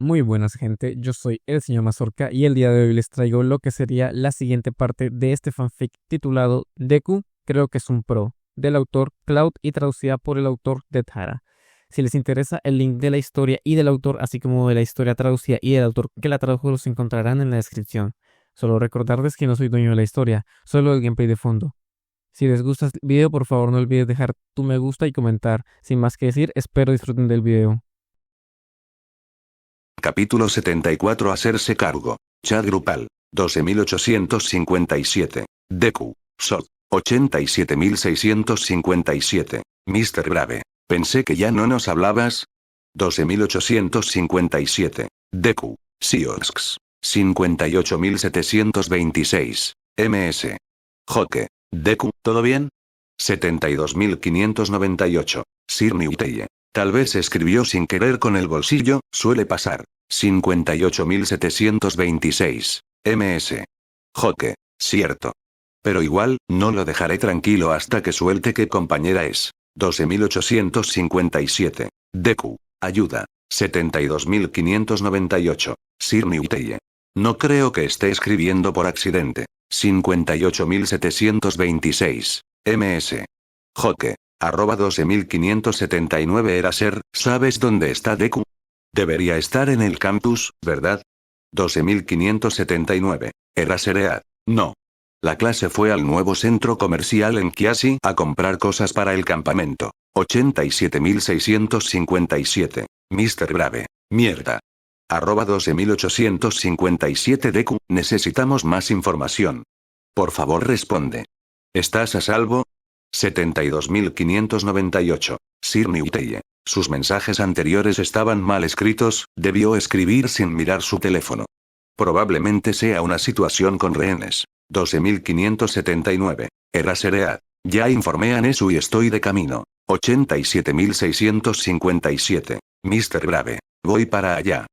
Muy buenas gente, yo soy el señor Mazorca y el día de hoy les traigo lo que sería la siguiente parte de este fanfic titulado Deku, creo que es un pro, del autor Cloud y traducida por el autor de Tara. Si les interesa, el link de la historia y del autor, así como de la historia traducida y del autor que la tradujo, los encontrarán en la descripción. Solo recordarles que no soy dueño de la historia, solo el gameplay de fondo. Si les gusta este video, por favor no olvides dejar tu me gusta y comentar. Sin más que decir, espero disfruten del video. Capítulo 74. Hacerse cargo. Chat grupal. 12.857. Deku. Sot. 87.657. Mr. Brave. Pensé que ya no nos hablabas. 12.857. Deku. Siox. 58.726. MS. Joke. Deku, ¿todo bien? 72.598. Sir Newteye. Tal vez escribió sin querer con el bolsillo, suele pasar. 58.726. MS. Joke. Cierto. Pero igual, no lo dejaré tranquilo hasta que suelte qué compañera es. 12.857. Deku. Ayuda. 72.598. Sir Newteye. No creo que esté escribiendo por accidente. 58.726. MS. Joke. @12.579 era ser, ¿sabes dónde está Deku? Debería estar en el campus, ¿verdad? 12.579. Eraseread. No. La clase fue al nuevo centro comercial en Kiasi a comprar cosas para el campamento. 87.657. Mr. Brave. Mierda. @12.857 Deku, necesitamos más información. Por favor responde. ¿Estás a salvo? 72.598. Sir Newteye. Sus mensajes anteriores estaban mal escritos, debió escribir sin mirar su teléfono. Probablemente sea una situación con rehenes. 12.579. Eraseread. Ya informé a Nesu y estoy de camino. 87.657. Mr. Brave. Voy para allá.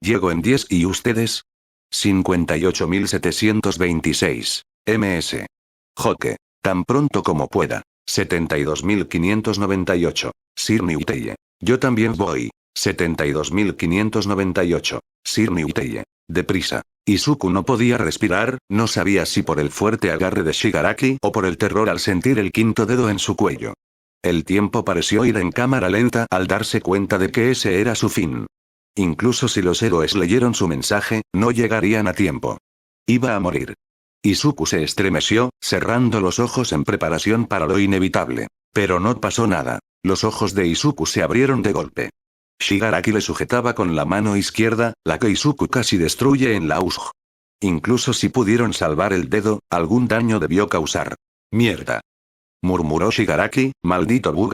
Llego en 10 y ustedes. 58.726. MS. Joke. Tan pronto como pueda. 72.598. Sir Newteye. Yo también voy. 72.598. Sir Newteye. Deprisa. Izuku no podía respirar, no sabía si por el fuerte agarre de Shigaraki o por el terror al sentir el quinto dedo en su cuello. El tiempo pareció ir en cámara lenta al darse cuenta de que ese era su fin. Incluso si los héroes leyeron su mensaje, no llegarían a tiempo. Iba a morir. Izuku se estremeció, cerrando los ojos en preparación para lo inevitable. Pero no pasó nada. Los ojos de Izuku se abrieron de golpe. Shigaraki le sujetaba con la mano izquierda, la que Izuku casi destruye en la USG. Incluso si pudieron salvar el dedo, algún daño debió causar. Mierda. Murmuró Shigaraki, maldito bug.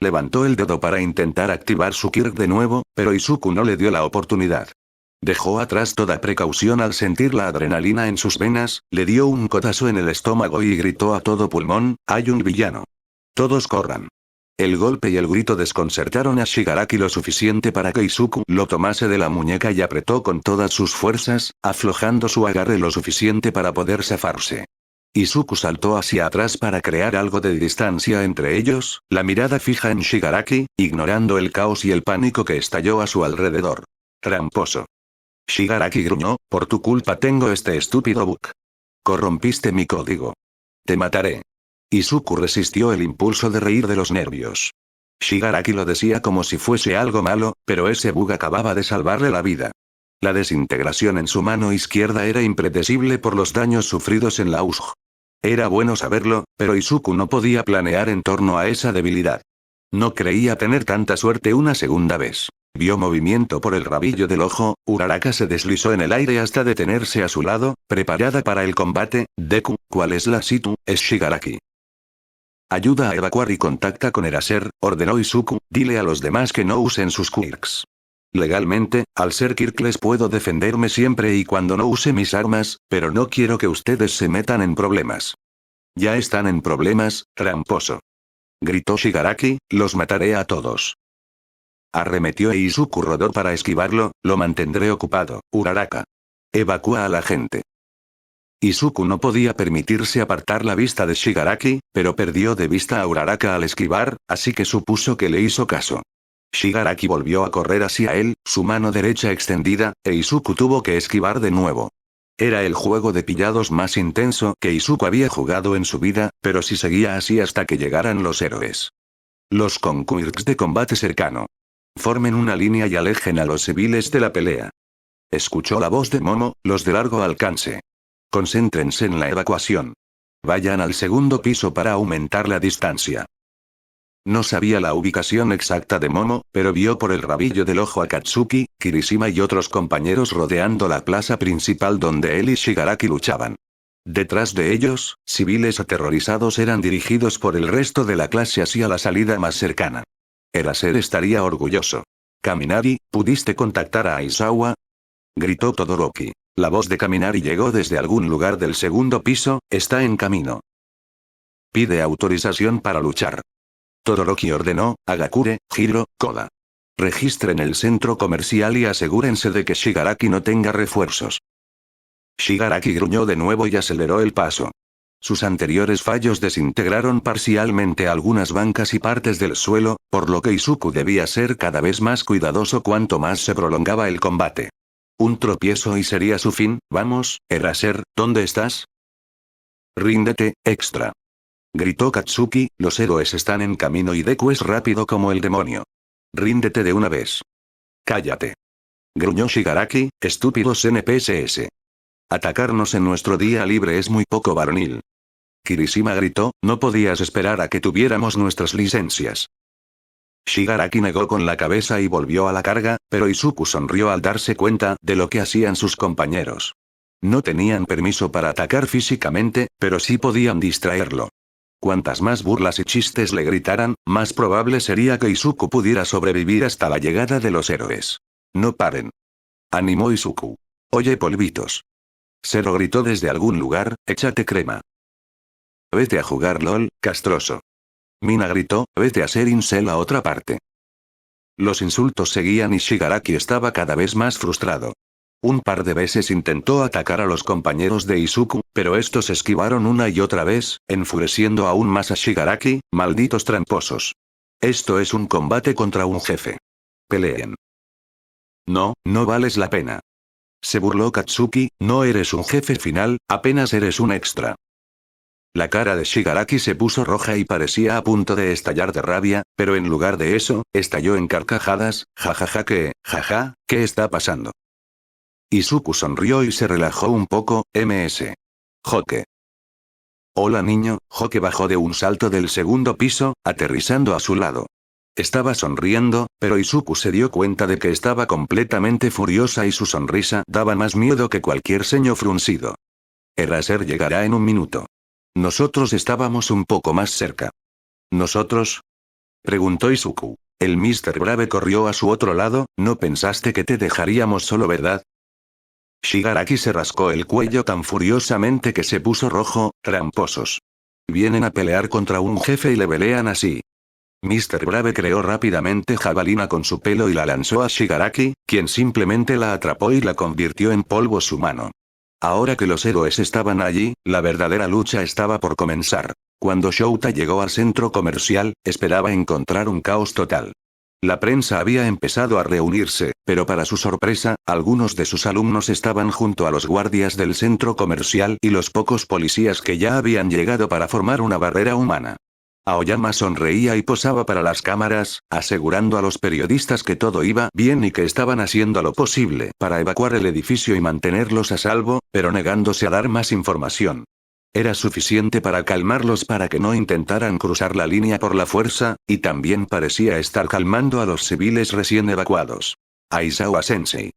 Levantó el dedo para intentar activar su Kirk de nuevo, pero Izuku no le dio la oportunidad. Dejó atrás toda precaución al sentir la adrenalina en sus venas, le dio un codazo en el estómago y gritó a todo pulmón, «¡Hay un villano! ¡Todos corran!». El golpe y el grito desconcertaron a Shigaraki lo suficiente para que Izuku lo tomase de la muñeca y apretó con todas sus fuerzas, aflojando su agarre lo suficiente para poder zafarse. Izuku saltó hacia atrás para crear algo de distancia entre ellos, la mirada fija en Shigaraki, ignorando el caos y el pánico que estalló a su alrededor. Tramposo. Shigaraki gruñó, por tu culpa tengo este estúpido bug. Corrompiste mi código. Te mataré. Izuku resistió el impulso de reír de los nervios. Shigaraki lo decía como si fuese algo malo, pero ese bug acababa de salvarle la vida. La desintegración en su mano izquierda era impredecible por los daños sufridos en la USG. Era bueno saberlo, pero Izuku no podía planear en torno a esa debilidad. No creía tener tanta suerte una segunda vez. Vio movimiento por el rabillo del ojo, Uraraka se deslizó en el aire hasta detenerse a su lado, preparada para el combate. Deku, ¿cuál es la situ? Es Shigaraki. Ayuda a evacuar y contacta con Eraser, ordenó Izuku, dile a los demás que no usen sus quirks. Legalmente, al ser Kirkles puedo defenderme siempre y cuando no use mis armas, pero no quiero que ustedes se metan en problemas. Ya están en problemas, tramposo. Gritó Shigaraki, los mataré a todos. Arremetió e Izuku rodó para esquivarlo, lo mantendré ocupado, Uraraka. Evacúa a la gente. Izuku no podía permitirse apartar la vista de Shigaraki, pero perdió de vista a Uraraka al esquivar, así que supuso que le hizo caso. Shigaraki volvió a correr hacia él, su mano derecha extendida, e Izuku tuvo que esquivar de nuevo. Era el juego de pillados más intenso que Izuku había jugado en su vida, pero si seguía así hasta que llegaran los héroes. Los Conquirks de combate cercano. Formen una línea y alejen a los civiles de la pelea. Escuchó la voz de Momo, los de largo alcance. Concéntrense en la evacuación. Vayan al segundo piso para aumentar la distancia. No sabía la ubicación exacta de Momo, pero vio por el rabillo del ojo a Katsuki, Kirishima y otros compañeros rodeando la plaza principal donde él y Shigaraki luchaban. Detrás de ellos, civiles aterrorizados eran dirigidos por el resto de la clase hacia la salida más cercana. Eraser estaría orgulloso. Kaminari, ¿pudiste contactar a Aizawa? Gritó Todoroki. La voz de Kaminari llegó desde algún lugar del segundo piso, está en camino. Pide autorización para luchar. Todoroki ordenó, Agakure, Hiro, Koda. Registren el centro comercial y asegúrense de que Shigaraki no tenga refuerzos. Shigaraki gruñó de nuevo y aceleró el paso. Sus anteriores fallos desintegraron parcialmente algunas bancas y partes del suelo, por lo que Izuku debía ser cada vez más cuidadoso cuanto más se prolongaba el combate. Un tropiezo y sería su fin. Vamos, Eraser, ¿dónde estás? Ríndete, extra. Gritó Katsuki, los héroes están en camino y Deku es rápido como el demonio. Ríndete de una vez. Cállate. Gruñó Shigaraki, estúpidos NPCs. Atacarnos en nuestro día libre es muy poco varonil. Kirishima gritó, no podías esperar a que tuviéramos nuestras licencias. Shigaraki negó con la cabeza y volvió a la carga, pero Izuku sonrió al darse cuenta de lo que hacían sus compañeros. No tenían permiso para atacar físicamente, pero sí podían distraerlo. Cuantas más burlas y chistes le gritaran, más probable sería que Izuku pudiera sobrevivir hasta la llegada de los héroes. No paren. Animó Izuku. Oye, polvitos. Zero gritó desde algún lugar, échate crema. Vete a jugar LOL, castroso. Mina gritó, vete a ser incel a otra parte. Los insultos seguían y Shigaraki estaba cada vez más frustrado. Un par de veces intentó atacar a los compañeros de Izuku, pero estos esquivaron una y otra vez, enfureciendo aún más a Shigaraki, malditos tramposos. Esto es un combate contra un jefe. Peleen. No, no vales la pena. Se burló Katsuki, no eres un jefe final, apenas eres un extra. La cara de Shigaraki se puso roja y parecía a punto de estallar de rabia, pero en lugar de eso, estalló en carcajadas, jajaja ¿qué está pasando? Izuku sonrió y se relajó un poco, ms. Joke. Hola niño, Joke bajó de un salto del segundo piso, aterrizando a su lado. Estaba sonriendo, pero Izuku se dio cuenta de que estaba completamente furiosa y su sonrisa daba más miedo que cualquier ceño fruncido. Eraser llegará en un minuto. Nosotros estábamos un poco más cerca. ¿Nosotros? Preguntó Izuku. El Mr. Brave corrió a su otro lado, no pensaste que te dejaríamos solo, ¿verdad? Shigaraki se rascó el cuello tan furiosamente que se puso rojo, tramposos. Vienen a pelear contra un jefe y le pelean así. Mr. Brave creó rápidamente jabalina con su pelo y la lanzó a Shigaraki, quien simplemente la atrapó y la convirtió en polvo su mano. Ahora que los héroes estaban allí, la verdadera lucha estaba por comenzar. Cuando Shouta llegó al centro comercial, esperaba encontrar un caos total. La prensa había empezado a reunirse, pero para su sorpresa, algunos de sus alumnos estaban junto a los guardias del centro comercial y los pocos policías que ya habían llegado para formar una barrera humana. Aoyama sonreía y posaba para las cámaras, asegurando a los periodistas que todo iba bien y que estaban haciendo lo posible para evacuar el edificio y mantenerlos a salvo, pero negándose a dar más información. Era suficiente para calmarlos para que no intentaran cruzar la línea por la fuerza, y también parecía estar calmando a los civiles recién evacuados. Aizawa-sensei.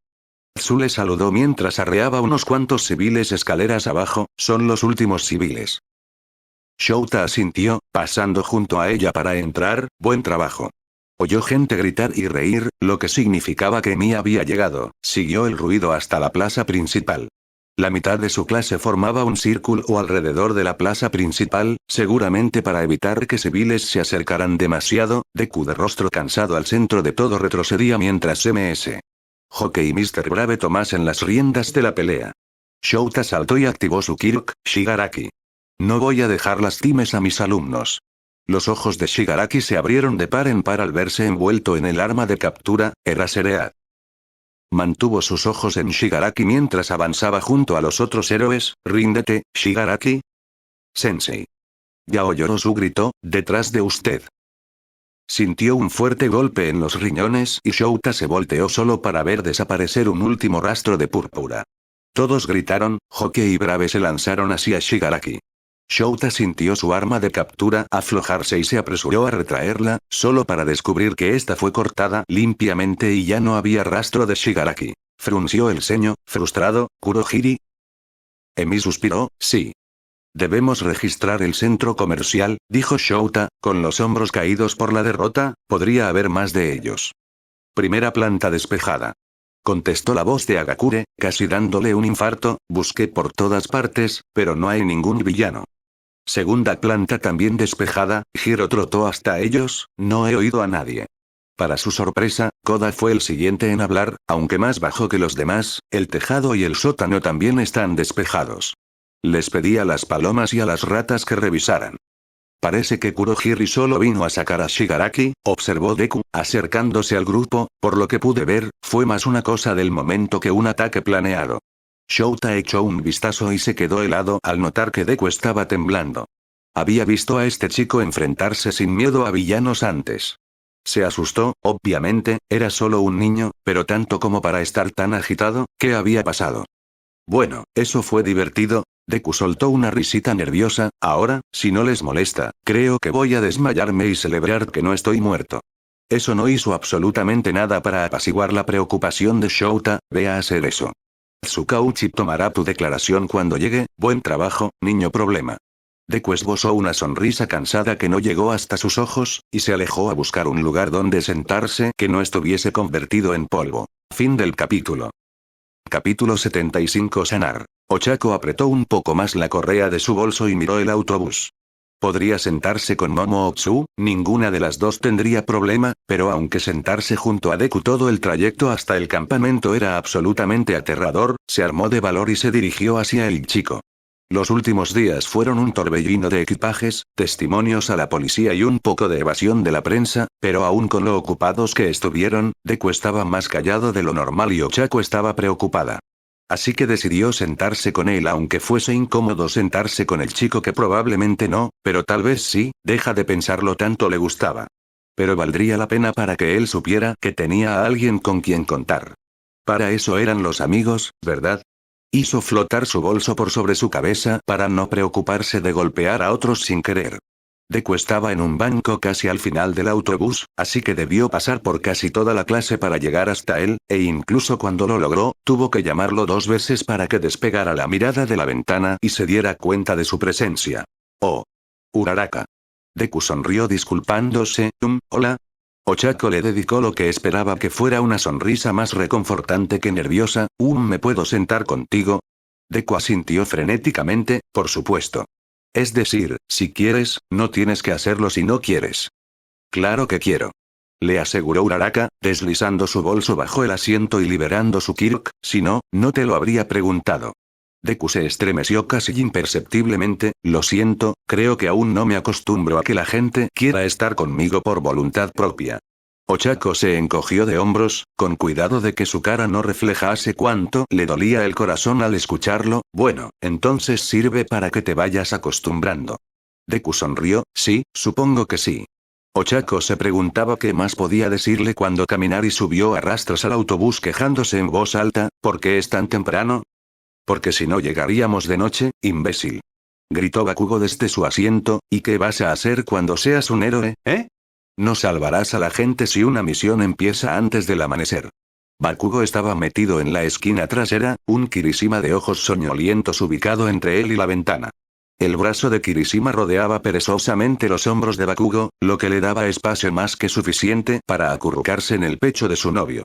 Tsu le saludó mientras arreaba unos cuantos civiles escaleras abajo, son los últimos civiles. Shouta asintió, pasando junto a ella para entrar, buen trabajo. Oyó gente gritar y reír, lo que significaba que Mi había llegado, siguió el ruido hasta la plaza principal. La mitad de su clase formaba un círculo alrededor de la plaza principal, seguramente para evitar que civiles se acercaran demasiado. Deku de rostro cansado al centro de todo retrocedía mientras ms. Joke y Mr. Brave tomasen las riendas de la pelea. Shouta saltó y activó su Kirk, Shigaraki. No voy a dejar lastimes a mis alumnos. Los ojos de Shigaraki se abrieron de par en par al verse envuelto en el arma de captura, Eraserhead. Mantuvo sus ojos en Shigaraki mientras avanzaba junto a los otros héroes. «Ríndete, Shigaraki». «Sensei». Yaoyorozu gritó, «detrás de usted». Sintió un fuerte golpe en los riñones y Shouta se volteó solo para ver desaparecer un último rastro de púrpura. Todos gritaron, Hoke y Brave se lanzaron hacia Shigaraki. Shouta sintió su arma de captura aflojarse y se apresuró a retraerla, solo para descubrir que esta fue cortada limpiamente y ya no había rastro de Shigaraki. Frunció el ceño, frustrado. «Kurohiri». Emi suspiró, «sí. Debemos registrar el centro comercial», dijo Shouta, con los hombros caídos por la derrota. «Podría haber más de ellos». «Primera planta despejada», contestó la voz de Agakure, casi dándole un infarto. «Busqué por todas partes, pero no hay ningún villano». «Segunda planta también despejada». Hiro trotó hasta ellos. «No he oído a nadie». Para su sorpresa, Koda fue el siguiente en hablar, aunque más bajo que los demás. «El tejado y el sótano también están despejados. Les pedí a las palomas y a las ratas que revisaran». «Parece que Kurohiri solo vino a sacar a Shigaraki», observó Deku, acercándose al grupo. «Por lo que pude ver, fue más una cosa del momento que un ataque planeado». Shouta echó un vistazo y se quedó helado al notar que Deku estaba temblando. Había visto a este chico enfrentarse sin miedo a villanos antes. Se asustó, obviamente, era solo un niño, pero tanto como para estar tan agitado. ¿Qué había pasado? «Bueno, eso fue divertido». Deku soltó una risita nerviosa. «Ahora, si no les molesta, creo que voy a desmayarme y celebrar que no estoy muerto». Eso no hizo absolutamente nada para apaciguar la preocupación de Shouta. «Ve a hacer eso. Tsukauchi tomará tu declaración cuando llegue». «Buen trabajo, niño problema». Deku esbozó una sonrisa cansada que no llegó hasta sus ojos, y se alejó a buscar un lugar donde sentarse que no estuviese convertido en polvo. Fin del capítulo. Capítulo 75. Sanar. Ochako apretó un poco más la correa de su bolso y miró el autobús. Podría sentarse con Momo Otsu, ninguna de las dos tendría problema, pero aunque sentarse junto a Deku todo el trayecto hasta el campamento era absolutamente aterrador, se armó de valor y se dirigió hacia el chico. Los últimos días fueron un torbellino de equipajes, testimonios a la policía y un poco de evasión de la prensa, pero aún con lo ocupados que estuvieron, Deku estaba más callado de lo normal y Ochako estaba preocupada. Así que decidió sentarse con él aunque fuese incómodo sentarse con el chico que probablemente no, pero tal vez sí. Deja de pensarlo, tanto le gustaba. Pero valdría la pena para que él supiera que tenía a alguien con quien contar. Para eso eran los amigos, ¿verdad? Hizo flotar su bolso por sobre su cabeza para no preocuparse de golpear a otros sin querer. Deku estaba en un banco casi al final del autobús, así que debió pasar por casi toda la clase para llegar hasta él, e incluso cuando lo logró, tuvo que llamarlo 2 veces para que despegara la mirada de la ventana y se diera cuenta de su presencia. «Oh. Uraraka». Deku sonrió disculpándose. Hola». Ochako le dedicó lo que esperaba que fuera una sonrisa más reconfortante que nerviosa. ¿Me puedo sentar contigo?» Deku asintió frenéticamente. «Por supuesto. Es decir, si quieres, no tienes que hacerlo si no quieres». «Claro que quiero», le aseguró Uraraka, deslizando su bolso bajo el asiento y liberando su kirk. «Si no, no te lo habría preguntado». Deku se estremeció casi imperceptiblemente. «Lo siento, creo que aún no me acostumbro a que la gente quiera estar conmigo por voluntad propia». Ochako se encogió de hombros, con cuidado de que su cara no reflejase cuánto le dolía el corazón al escucharlo. «Bueno, entonces sirve para que te vayas acostumbrando». Deku sonrió. «Sí, supongo que sí». Ochako se preguntaba qué más podía decirle cuando caminar y subió a rastras al autobús quejándose en voz alta. «¿Por qué es tan temprano?» «Porque si no llegaríamos de noche, imbécil», gritó Bakugo desde su asiento. «¿Y qué vas a hacer cuando seas un héroe, eh? No salvarás a la gente si una misión empieza antes del amanecer». Bakugo estaba metido en la esquina trasera, un Kirishima de ojos soñolientos ubicado entre él y la ventana. El brazo de Kirishima rodeaba perezosamente los hombros de Bakugo, lo que le daba espacio más que suficiente para acurrucarse en el pecho de su novio.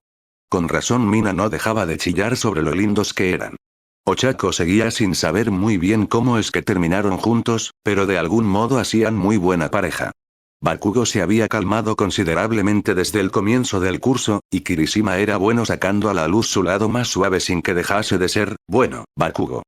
Con razón Mina no dejaba de chillar sobre lo lindos que eran. Ochako seguía sin saber muy bien cómo es que terminaron juntos, pero de algún modo hacían muy buena pareja. Bakugo se había calmado considerablemente desde el comienzo del curso, y Kirishima era bueno sacando a la luz su lado más suave sin que dejase de ser, bueno, Bakugo.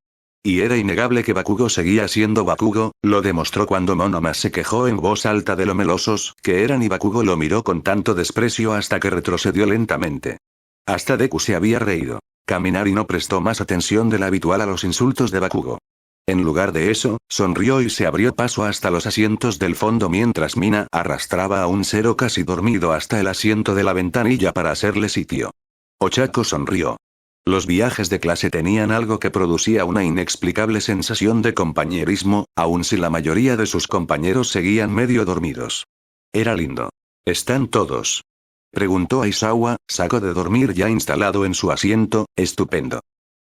Y era innegable que Bakugo seguía siendo Bakugo, lo demostró cuando Monoma se quejó en voz alta de lo melosos que eran y Bakugo lo miró con tanto desprecio hasta que retrocedió lentamente. Hasta Deku se había reído. Kaminari no prestó más atención de la habitual a los insultos de Bakugo. En lugar de eso, sonrió y se abrió paso hasta los asientos del fondo mientras Mina arrastraba a un Zero casi dormido hasta el asiento de la ventanilla para hacerle sitio. Ochako sonrió. Los viajes de clase tenían algo que producía una inexplicable sensación de compañerismo, aun si la mayoría de sus compañeros seguían medio dormidos. Era lindo. ¿Están todos?, preguntó Aizawa, saco de dormir ya instalado en su asiento. Estupendo.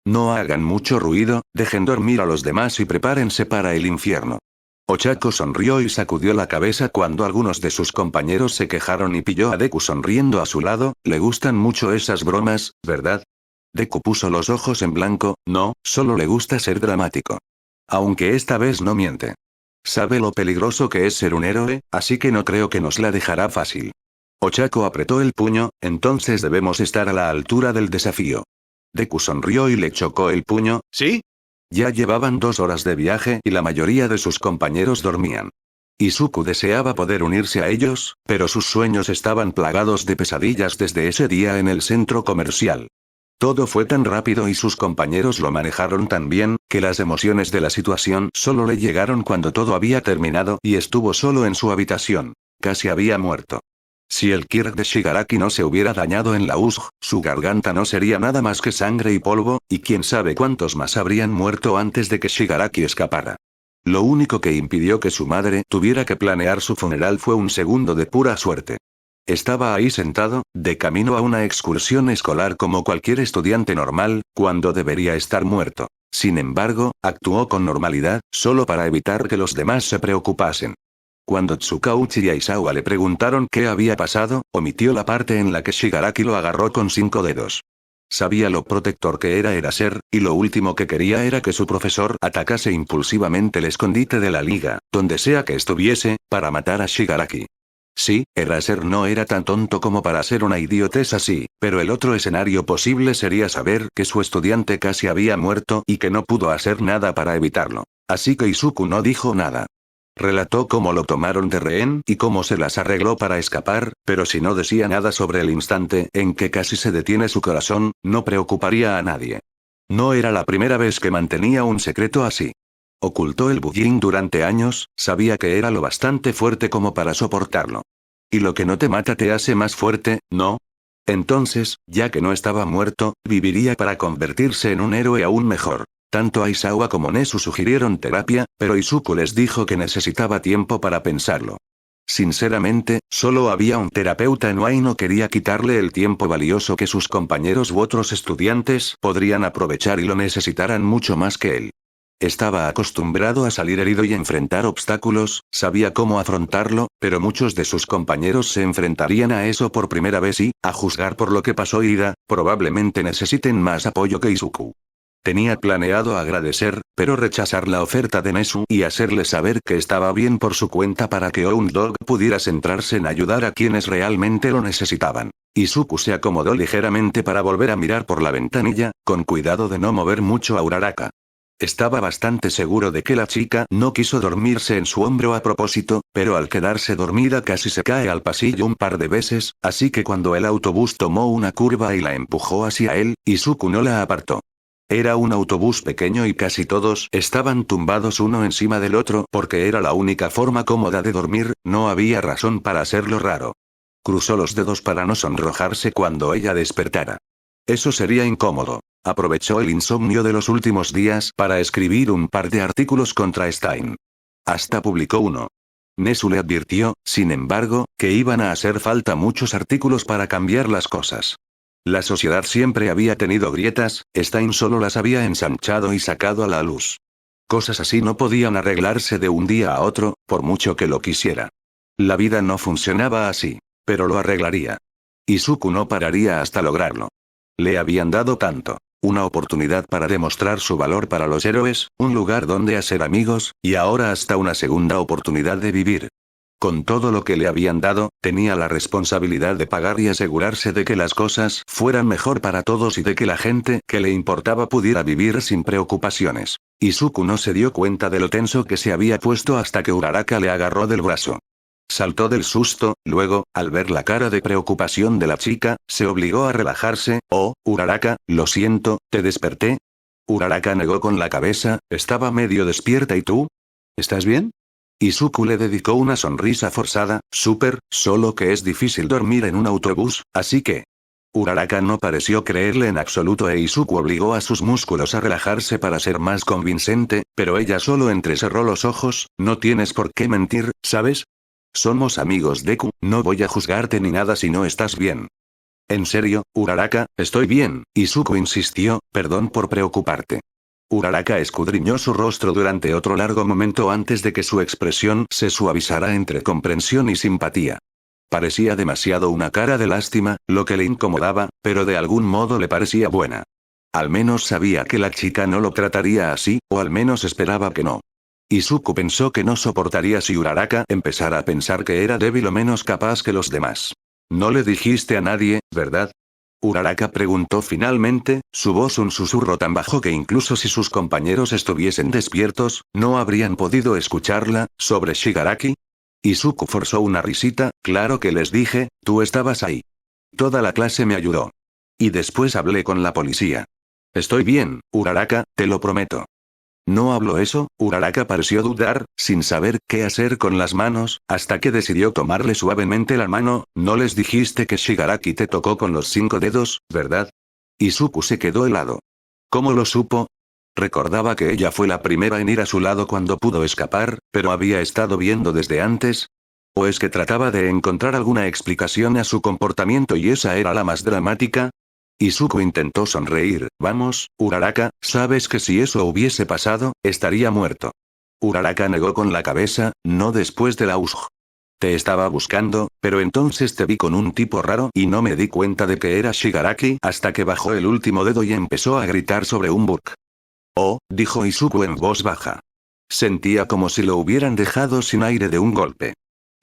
No hagan mucho ruido, dejen dormir a los demás y prepárense para el infierno. Ochako sonrió y sacudió la cabeza cuando algunos de sus compañeros se quejaron y pilló a Deku sonriendo a su lado. Le gustan mucho esas bromas, ¿verdad? Deku puso los ojos en blanco. No, solo le gusta ser dramático. Aunque esta vez no miente. Sabe lo peligroso que es ser un héroe, así que no creo que nos la dejará fácil. Ochako apretó el puño. Entonces debemos estar a la altura del desafío. Deku sonrió y le chocó el puño. ¿Sí? Ya llevaban 2 horas de viaje y la mayoría de sus compañeros dormían. Izuku deseaba poder unirse a ellos, pero sus sueños estaban plagados de pesadillas desde ese día en el centro comercial. Todo fue tan rápido y sus compañeros lo manejaron tan bien, que las emociones de la situación solo le llegaron cuando todo había terminado y estuvo solo en su habitación. Casi había muerto. Si el Kirk de Shigaraki no se hubiera dañado en la USG, su garganta no sería nada más que sangre y polvo, y quién sabe cuántos más habrían muerto antes de que Shigaraki escapara. Lo único que impidió que su madre tuviera que planear su funeral fue un segundo de pura suerte. Estaba ahí sentado, de camino a una excursión escolar como cualquier estudiante normal, cuando debería estar muerto. Sin embargo, actuó con normalidad, solo para evitar que los demás se preocupasen. Cuando Tsukauchi y Aizawa le preguntaron qué había pasado, omitió la parte en la que Shigaraki lo agarró con 5 dedos. Sabía lo protector que era ser, y lo último que quería era que su profesor atacase impulsivamente el escondite de la liga, donde sea que estuviese, para matar a Shigaraki. Sí, Eraser no era tan tonto como para hacer una idiotez así, pero el otro escenario posible sería saber que su estudiante casi había muerto y que no pudo hacer nada para evitarlo. Así que Izuku no dijo nada. Relató cómo lo tomaron de rehén y cómo se las arregló para escapar, pero si no decía nada sobre el instante en que casi se detiene su corazón, no preocuparía a nadie. No era la primera vez que mantenía un secreto así. Ocultó el bullying durante años, sabía que era lo bastante fuerte como para soportarlo. Y lo que no te mata te hace más fuerte, ¿no? Entonces, ya que no estaba muerto, viviría para convertirse en un héroe aún mejor. Tanto Aizawa como Nezu sugirieron terapia, pero Izuku les dijo que necesitaba tiempo para pensarlo. Sinceramente, solo había un terapeuta en Wai y no quería quitarle el tiempo valioso que sus compañeros u otros estudiantes podrían aprovechar y lo necesitaran mucho más que él. Estaba acostumbrado a salir herido y enfrentar obstáculos, sabía cómo afrontarlo, pero muchos de sus compañeros se enfrentarían a eso por primera vez y, a juzgar por lo que pasó Ida, probablemente necesiten más apoyo que Izuku. Tenía planeado agradecer, pero rechazar la oferta de Nezu y hacerle saber que estaba bien por su cuenta para que Hound Dog pudiera centrarse en ayudar a quienes realmente lo necesitaban. Izuku se acomodó ligeramente para volver a mirar por la ventanilla, con cuidado de no mover mucho a Uraraka. Estaba bastante seguro de que la chica no quiso dormirse en su hombro a propósito, pero al quedarse dormida casi se cae al pasillo un par de veces, así que cuando el autobús tomó una curva y la empujó hacia él, Izuku no la apartó. Era un autobús pequeño y casi todos estaban tumbados uno encima del otro porque era la única forma cómoda de dormir, no había razón para hacerlo raro. Cruzó los dedos para no sonrojarse cuando ella despertara. Eso sería incómodo. Aprovechó el insomnio de los últimos días para escribir un par de artículos contra Stein. Hasta publicó uno. Nezu le advirtió, sin embargo, que iban a hacer falta muchos artículos para cambiar las cosas. La sociedad siempre había tenido grietas, Stein solo las había ensanchado y sacado a la luz. Cosas así no podían arreglarse de un día a otro, por mucho que lo quisiera. La vida no funcionaba así, pero lo arreglaría. Izuku no pararía hasta lograrlo. Le habían dado tanto. Una oportunidad para demostrar su valor para los héroes, un lugar donde hacer amigos, y ahora hasta una segunda oportunidad de vivir. Con todo lo que le habían dado, tenía la responsabilidad de pagar y asegurarse de que las cosas fueran mejor para todos y de que la gente que le importaba pudiera vivir sin preocupaciones. Izuku no se dio cuenta de lo tenso que se había puesto hasta que Uraraka le agarró del brazo. Saltó del susto, luego, al ver la cara de preocupación de la chica, se obligó a relajarse. Oh, Uraraka, lo siento, ¿te desperté? Uraraka negó con la cabeza, estaba medio despierta. ¿Y tú? ¿Estás bien? Izuku le dedicó una sonrisa forzada, solo que es difícil dormir en un autobús, así que... Uraraka no pareció creerle en absoluto e Izuku obligó a sus músculos a relajarse para ser más convincente, pero ella solo entrecerró los ojos. No tienes por qué mentir, ¿sabes? Somos amigos Deku, no voy a juzgarte ni nada si no estás bien. En serio, Uraraka, estoy bien, Izuku insistió, perdón por preocuparte. Uraraka escudriñó su rostro durante otro largo momento antes de que su expresión se suavizara entre comprensión y simpatía. Parecía demasiado una cara de lástima, lo que le incomodaba, pero de algún modo le parecía buena. Al menos sabía que la chica no lo trataría así, o al menos esperaba que no. Izuku pensó que no soportaría si Uraraka empezara a pensar que era débil o menos capaz que los demás. No le dijiste a nadie, ¿verdad? Uraraka preguntó finalmente, su voz un susurro tan bajo que incluso si sus compañeros estuviesen despiertos, no habrían podido escucharla. ¿Sobre Shigaraki? Izuku forzó una risita, claro que les dije, tú estabas ahí. Toda la clase me ayudó. Y después hablé con la policía. Estoy bien, Uraraka, te lo prometo. No habló eso. Uraraka pareció dudar, sin saber qué hacer con las manos, hasta que decidió tomarle suavemente la mano. No les dijiste que Shigaraki te tocó con los 5 dedos, ¿verdad? Izuku se quedó helado. ¿Cómo lo supo? Recordaba que ella fue la primera en ir a su lado cuando pudo escapar, pero había estado viendo desde antes. ¿O es que trataba de encontrar alguna explicación a su comportamiento y esa era la más dramática? Izuku intentó sonreír. Vamos, Uraraka, sabes que si eso hubiese pasado, estaría muerto. Uraraka negó con la cabeza, no después de la USG. Te estaba buscando, pero entonces te vi con un tipo raro y no me di cuenta de que era Shigaraki hasta que bajó el último dedo y empezó a gritar sobre un bug. Oh, dijo Izuku en voz baja. Sentía como si lo hubieran dejado sin aire de un golpe.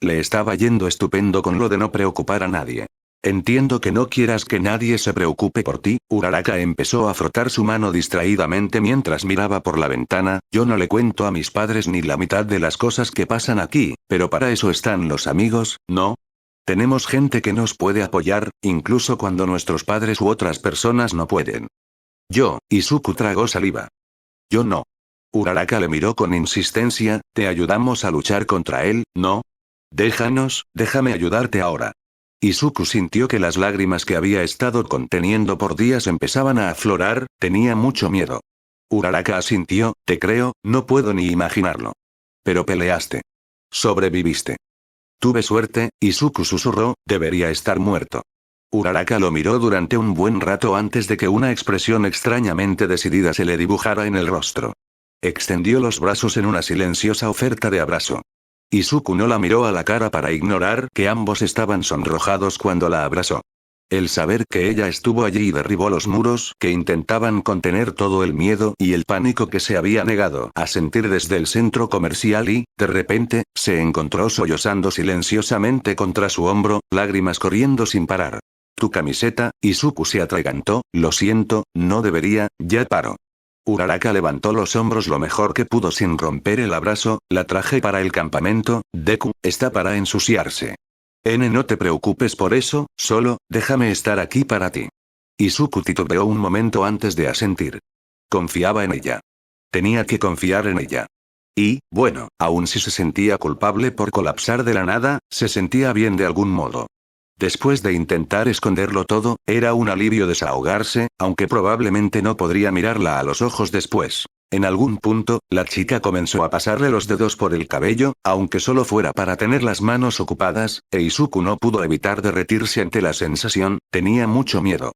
Le estaba yendo estupendo con lo de no preocupar a nadie. Entiendo que no quieras que nadie se preocupe por ti. Uraraka empezó a frotar su mano distraídamente mientras miraba por la ventana. Yo no le cuento a mis padres ni la mitad de las cosas que pasan aquí, pero para eso están los amigos, ¿no? Tenemos gente que nos puede apoyar, incluso cuando nuestros padres u otras personas no pueden. Izuku tragó saliva. Yo no. Uraraka le miró con insistencia, te ayudamos a luchar contra él, ¿no? Déjame ayudarte ahora. Izuku sintió que las lágrimas que había estado conteniendo por días empezaban a aflorar, tenía mucho miedo. Uraraka asintió, te creo, no puedo ni imaginarlo. Pero peleaste. Sobreviviste. Tuve suerte, Izuku susurró, debería estar muerto. Uraraka lo miró durante un buen rato antes de que una expresión extrañamente decidida se le dibujara en el rostro. Extendió los brazos en una silenciosa oferta de abrazo. Izuku no la miró a la cara para ignorar que ambos estaban sonrojados cuando la abrazó. El saber que ella estuvo allí y derribó los muros que intentaban contener todo el miedo y el pánico que se había negado a sentir desde el centro comercial y, de repente, se encontró sollozando silenciosamente contra su hombro, lágrimas corriendo sin parar. Tu camiseta, Izuku se atragantó, lo siento, no debería, ya paro. Uraraka levantó los hombros lo mejor que pudo sin romper el abrazo, la traje para el campamento, Deku, está para ensuciarse. No te preocupes por eso, solo, déjame estar aquí para ti. Izuku titubeó un momento antes de asentir. Confiaba en ella. Tenía que confiar en ella. Y, bueno, aun si se sentía culpable por colapsar de la nada, se sentía bien de algún modo. Después de intentar esconderlo todo, era un alivio desahogarse, aunque probablemente no podría mirarla a los ojos después. En algún punto, la chica comenzó a pasarle los dedos por el cabello, aunque solo fuera para tener las manos ocupadas, e Izuku no pudo evitar derretirse ante la sensación, tenía mucho miedo.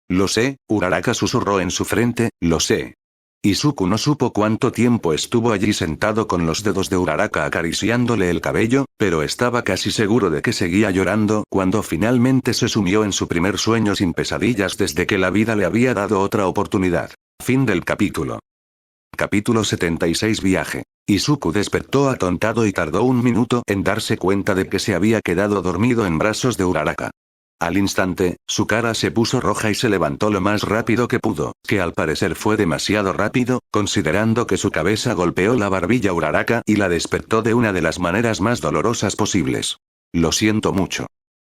Lo sé, Uraraka susurró en su frente, lo sé. Izuku no supo cuánto tiempo estuvo allí sentado con los dedos de Uraraka acariciándole el cabello, pero estaba casi seguro de que seguía llorando cuando finalmente se sumió en su primer sueño sin pesadillas desde que la vida le había dado otra oportunidad. Fin del capítulo. Capítulo 76 Viaje. Izuku despertó atontado y tardó un minuto en darse cuenta de que se había quedado dormido en brazos de Uraraka. Al instante, su cara se puso roja y se levantó lo más rápido que pudo, que al parecer fue demasiado rápido, considerando que su cabeza golpeó la barbilla Uraraka y la despertó de una de las maneras más dolorosas posibles. Lo siento mucho.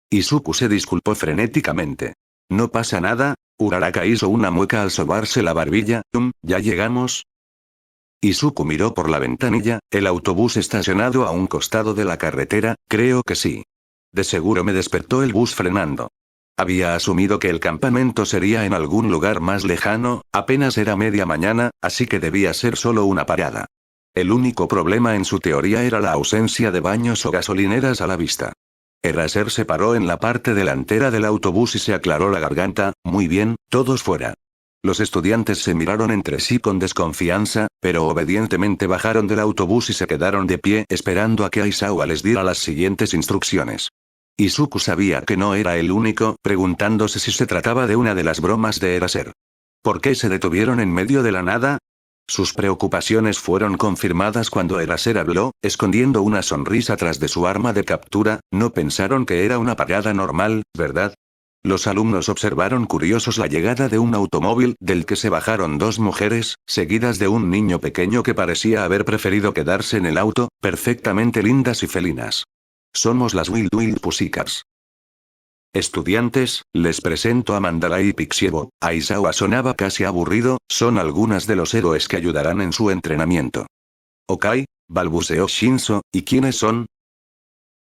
Izuku se disculpó frenéticamente. No pasa nada. Uraraka hizo una mueca al sobarse la barbilla. ¿Ya llegamos? Izuku miró por la ventanilla, el autobús estacionado a un costado de la carretera, creo que sí. De seguro me despertó el bus frenando. Había asumido que el campamento sería en algún lugar más lejano, apenas era media mañana, así que debía ser solo una parada. El único problema en su teoría era la ausencia de baños o gasolineras a la vista. Eraser se paró en la parte delantera del autobús y se aclaró la garganta. Muy bien, todos fuera. Los estudiantes se miraron entre sí con desconfianza, pero obedientemente bajaron del autobús y se quedaron de pie esperando a que Aizawa les diera las siguientes instrucciones. Izuku sabía que no era el único, preguntándose si se trataba de una de las bromas de Eraser. ¿Por qué se detuvieron en medio de la nada? Sus preocupaciones fueron confirmadas cuando Eraser habló, escondiendo una sonrisa tras de su arma de captura. No pensaron que era una parada normal, ¿verdad? Los alumnos observaron curiosos la llegada de un automóvil del que se bajaron dos mujeres, seguidas de un niño pequeño que parecía haber preferido quedarse en el auto, perfectamente lindas y felinas. Somos las Wild Wild Pussycats. Estudiantes, les presento a Mandalay y Pixiebo. Aizawa sonaba casi aburrido, son algunas de los héroes que ayudarán en su entrenamiento. Ok, balbuceó Shinzo, ¿y quiénes son?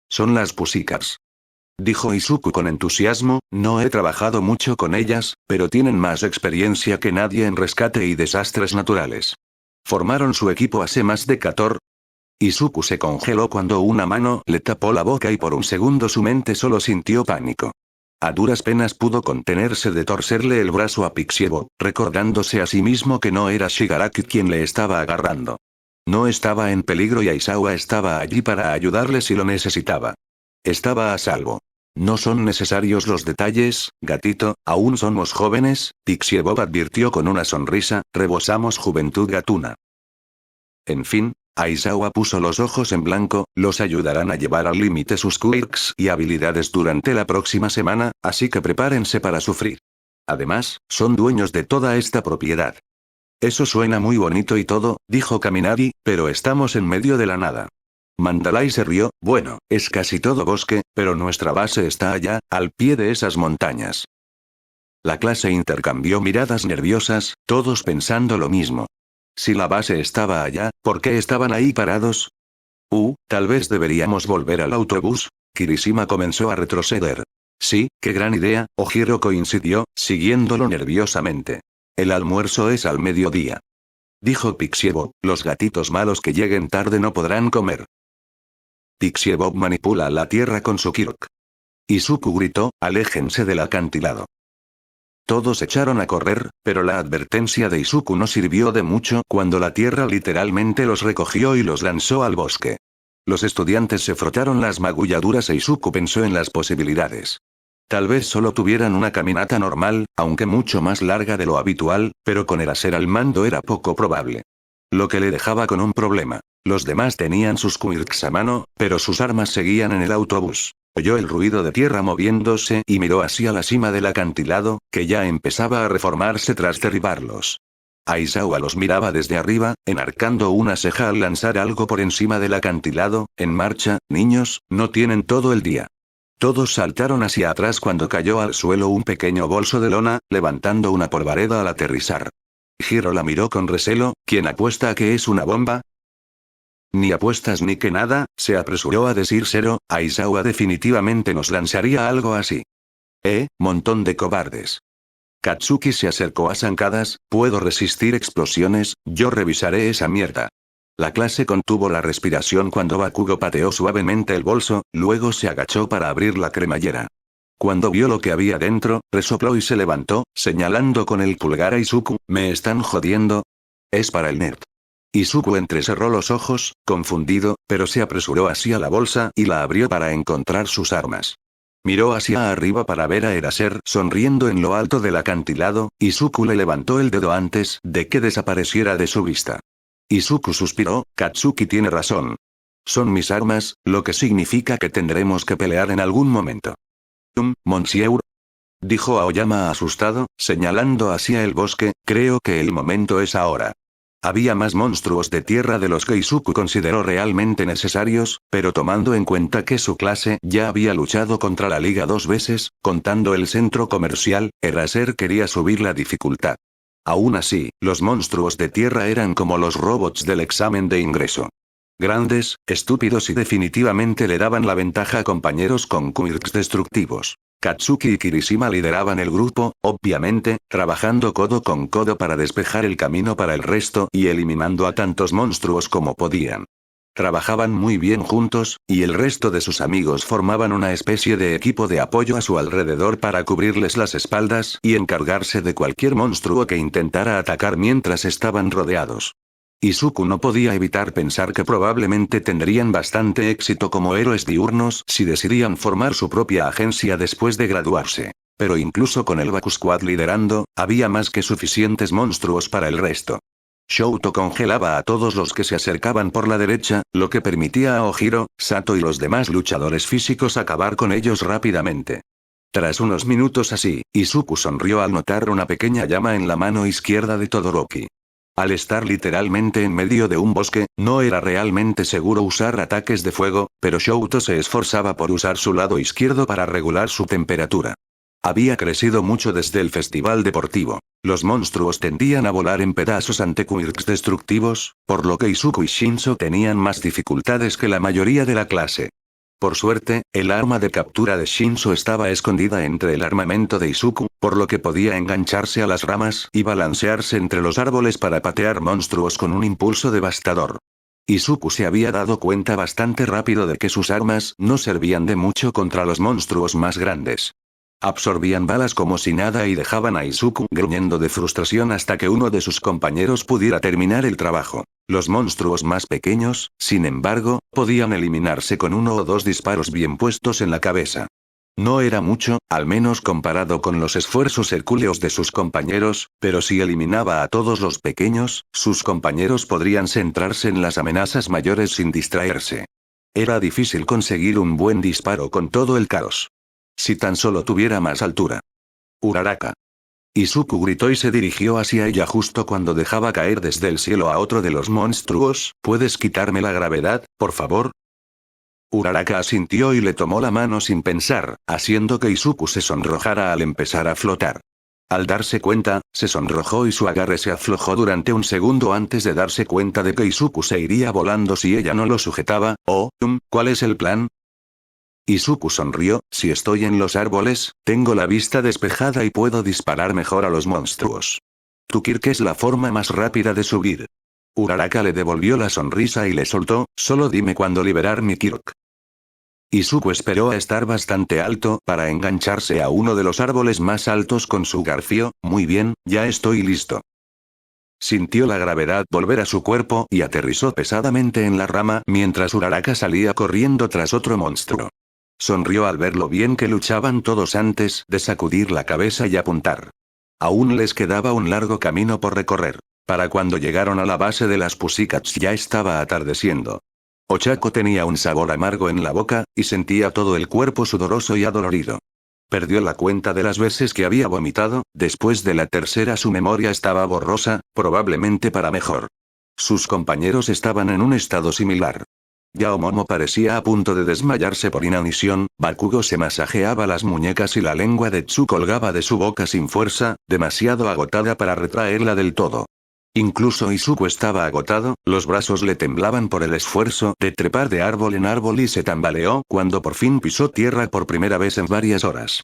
Son las Pussycats. Dijo Izuku con entusiasmo, no he trabajado mucho con ellas, pero tienen más experiencia que nadie en rescate y desastres naturales. Formaron su equipo hace más de 14. Izuku se congeló cuando una mano le tapó la boca y por un segundo su mente solo sintió pánico. A duras penas pudo contenerse de torcerle el brazo a Pixiebo, recordándose a sí mismo que no era Shigaraki quien le estaba agarrando. No estaba en peligro y Aizawa estaba allí para ayudarle si lo necesitaba. Estaba a salvo. No son necesarios los detalles, gatito, aún somos jóvenes, Pixiebo advirtió con una sonrisa, rebosamos juventud gatuna. En fin, Aizawa puso los ojos en blanco, los ayudarán a llevar al límite sus quirks y habilidades durante la próxima semana, así que prepárense para sufrir. Además, son dueños de toda esta propiedad. Eso suena muy bonito y todo, dijo Kaminari, pero estamos en medio de la nada. Mandalay se rió, bueno, es casi todo bosque, pero nuestra base está allá, al pie de esas montañas. La clase intercambió miradas nerviosas, todos pensando lo mismo. Si la base estaba allá, ¿por qué estaban ahí parados? Tal vez deberíamos volver al autobús. Kirishima comenzó a retroceder. Sí, qué gran idea, Ojiro coincidió, siguiéndolo nerviosamente. El almuerzo es al mediodía. Dijo Pixiebo, los gatitos malos que lleguen tarde no podrán comer. Pixiebo manipula la tierra con su Kirk. Izuku gritó, aléjense del acantilado. Todos echaron a correr, pero la advertencia de Izuku no sirvió de mucho cuando la tierra literalmente los recogió y los lanzó al bosque. Los estudiantes se frotaron las magulladuras e Izuku pensó en las posibilidades. Tal vez solo tuvieran una caminata normal, aunque mucho más larga de lo habitual, pero con Eraser al mando era poco probable. Lo que le dejaba con un problema. Los demás tenían sus quirks a mano, pero sus armas seguían en el autobús. Oyó el ruido de tierra moviéndose y miró hacia la cima del acantilado, que ya empezaba a reformarse tras derribarlos. Aizawa los miraba desde arriba, enarcando una ceja al lanzar algo por encima del acantilado. En marcha, niños, no tienen todo el día. Todos saltaron hacia atrás cuando cayó al suelo un pequeño bolso de lona, levantando una polvareda al aterrizar. Hiro la miró con recelo, ¿quién apuesta a que es una bomba? Ni apuestas ni que nada, se apresuró a decir Zero, Aizawa definitivamente nos lanzaría algo así. Montón de cobardes. Katsuki se acercó a zancadas, puedo resistir explosiones, yo revisaré esa mierda. La clase contuvo la respiración cuando Bakugo pateó suavemente el bolso, luego se agachó para abrir la cremallera. Cuando vio lo que había dentro, resopló y se levantó, señalando con el pulgar a Izuku, ¿me están jodiendo? Es para el nerd. Izuku entrecerró los ojos, confundido, pero se apresuró hacia la bolsa y la abrió para encontrar sus armas. Miró hacia arriba para ver a Eraser sonriendo en lo alto del acantilado. Izuku le levantó el dedo antes de que desapareciera de su vista. Izuku suspiró, Katsuki tiene razón. Son mis armas, lo que significa que tendremos que pelear en algún momento. Monsieur, dijo Aoyama asustado, señalando hacia el bosque, creo que el momento es ahora. Había más monstruos de tierra de los que Izuku consideró realmente necesarios, pero tomando en cuenta que su clase ya había luchado contra la liga 2 veces, contando el centro comercial, Eraser quería subir la dificultad. Aún así, los monstruos de tierra eran como los robots del examen de ingreso. Grandes, estúpidos y definitivamente le daban la ventaja a compañeros con quirks destructivos. Katsuki y Kirishima lideraban el grupo, obviamente, trabajando codo con codo para despejar el camino para el resto y eliminando a tantos monstruos como podían. Trabajaban muy bien juntos, y el resto de sus amigos formaban una especie de equipo de apoyo a su alrededor para cubrirles las espaldas y encargarse de cualquier monstruo que intentara atacar mientras estaban rodeados. Izuku no podía evitar pensar que probablemente tendrían bastante éxito como héroes diurnos si decidían formar su propia agencia después de graduarse. Pero incluso con el Baku Squad liderando, había más que suficientes monstruos para el resto. Shouto congelaba a todos los que se acercaban por la derecha, lo que permitía a Ojiro, Sato y los demás luchadores físicos acabar con ellos rápidamente. Tras unos minutos así, Izuku sonrió al notar una pequeña llama en la mano izquierda de Todoroki. Al estar literalmente en medio de un bosque, no era realmente seguro usar ataques de fuego, pero Shouto se esforzaba por usar su lado izquierdo para regular su temperatura. Había crecido mucho desde el festival deportivo. Los monstruos tendían a volar en pedazos ante quirks destructivos, por lo que Izuku y Shinzo tenían más dificultades que la mayoría de la clase. Por suerte, el arma de captura de Shinzo estaba escondida entre el armamento de Izuku, por lo que podía engancharse a las ramas y balancearse entre los árboles para patear monstruos con un impulso devastador. Izuku se había dado cuenta bastante rápido de que sus armas no servían de mucho contra los monstruos más grandes. Absorbían balas como si nada y dejaban a Izuku gruñendo de frustración hasta que uno de sus compañeros pudiera terminar el trabajo. Los monstruos más pequeños, sin embargo, podían eliminarse con 1 o 2 disparos bien puestos en la cabeza. No era mucho, al menos comparado con los esfuerzos hercúleos de sus compañeros, pero si eliminaba a todos los pequeños, sus compañeros podrían centrarse en las amenazas mayores sin distraerse. Era difícil conseguir un buen disparo con todo el caos. Si tan solo tuviera más altura. Uraraka. Izuku gritó y se dirigió hacia ella justo cuando dejaba caer desde el cielo a otro de los monstruos. ¿Puedes quitarme la gravedad, por favor? Uraraka asintió y le tomó la mano sin pensar, haciendo que Izuku se sonrojara al empezar a flotar. Al darse cuenta, se sonrojó y su agarre se aflojó durante un segundo antes de darse cuenta de que Izuku se iría volando si ella no lo sujetaba. ¿Cuál es el plan? Izuku sonrió, si estoy en los árboles, tengo la vista despejada y puedo disparar mejor a los monstruos. Tu Kirk es la forma más rápida de subir. Uraraka le devolvió la sonrisa y le soltó, solo dime cuándo liberar mi Kirk. Izuku esperó a estar bastante alto para engancharse a uno de los árboles más altos con su garfio. Muy bien, ya estoy listo. Sintió la gravedad volver a su cuerpo y aterrizó pesadamente en la rama mientras Uraraka salía corriendo tras otro monstruo. Sonrió al ver lo bien que luchaban todos antes de sacudir la cabeza y apuntar. Aún les quedaba un largo camino por recorrer. Para cuando llegaron a la base de las Pussycats ya estaba atardeciendo. Ochako tenía un sabor amargo en la boca, y sentía todo el cuerpo sudoroso y adolorido. Perdió la cuenta de las veces que había vomitado, después de la tercera su memoria estaba borrosa, probablemente para mejor. Sus compañeros estaban en un estado similar. Yaomomo parecía a punto de desmayarse por inanición, Bakugo se masajeaba las muñecas y la lengua de Tsu colgaba de su boca sin fuerza, demasiado agotada para retraerla del todo. Incluso Izuku estaba agotado, los brazos le temblaban por el esfuerzo de trepar de árbol en árbol y se tambaleó cuando por fin pisó tierra por primera vez en varias horas.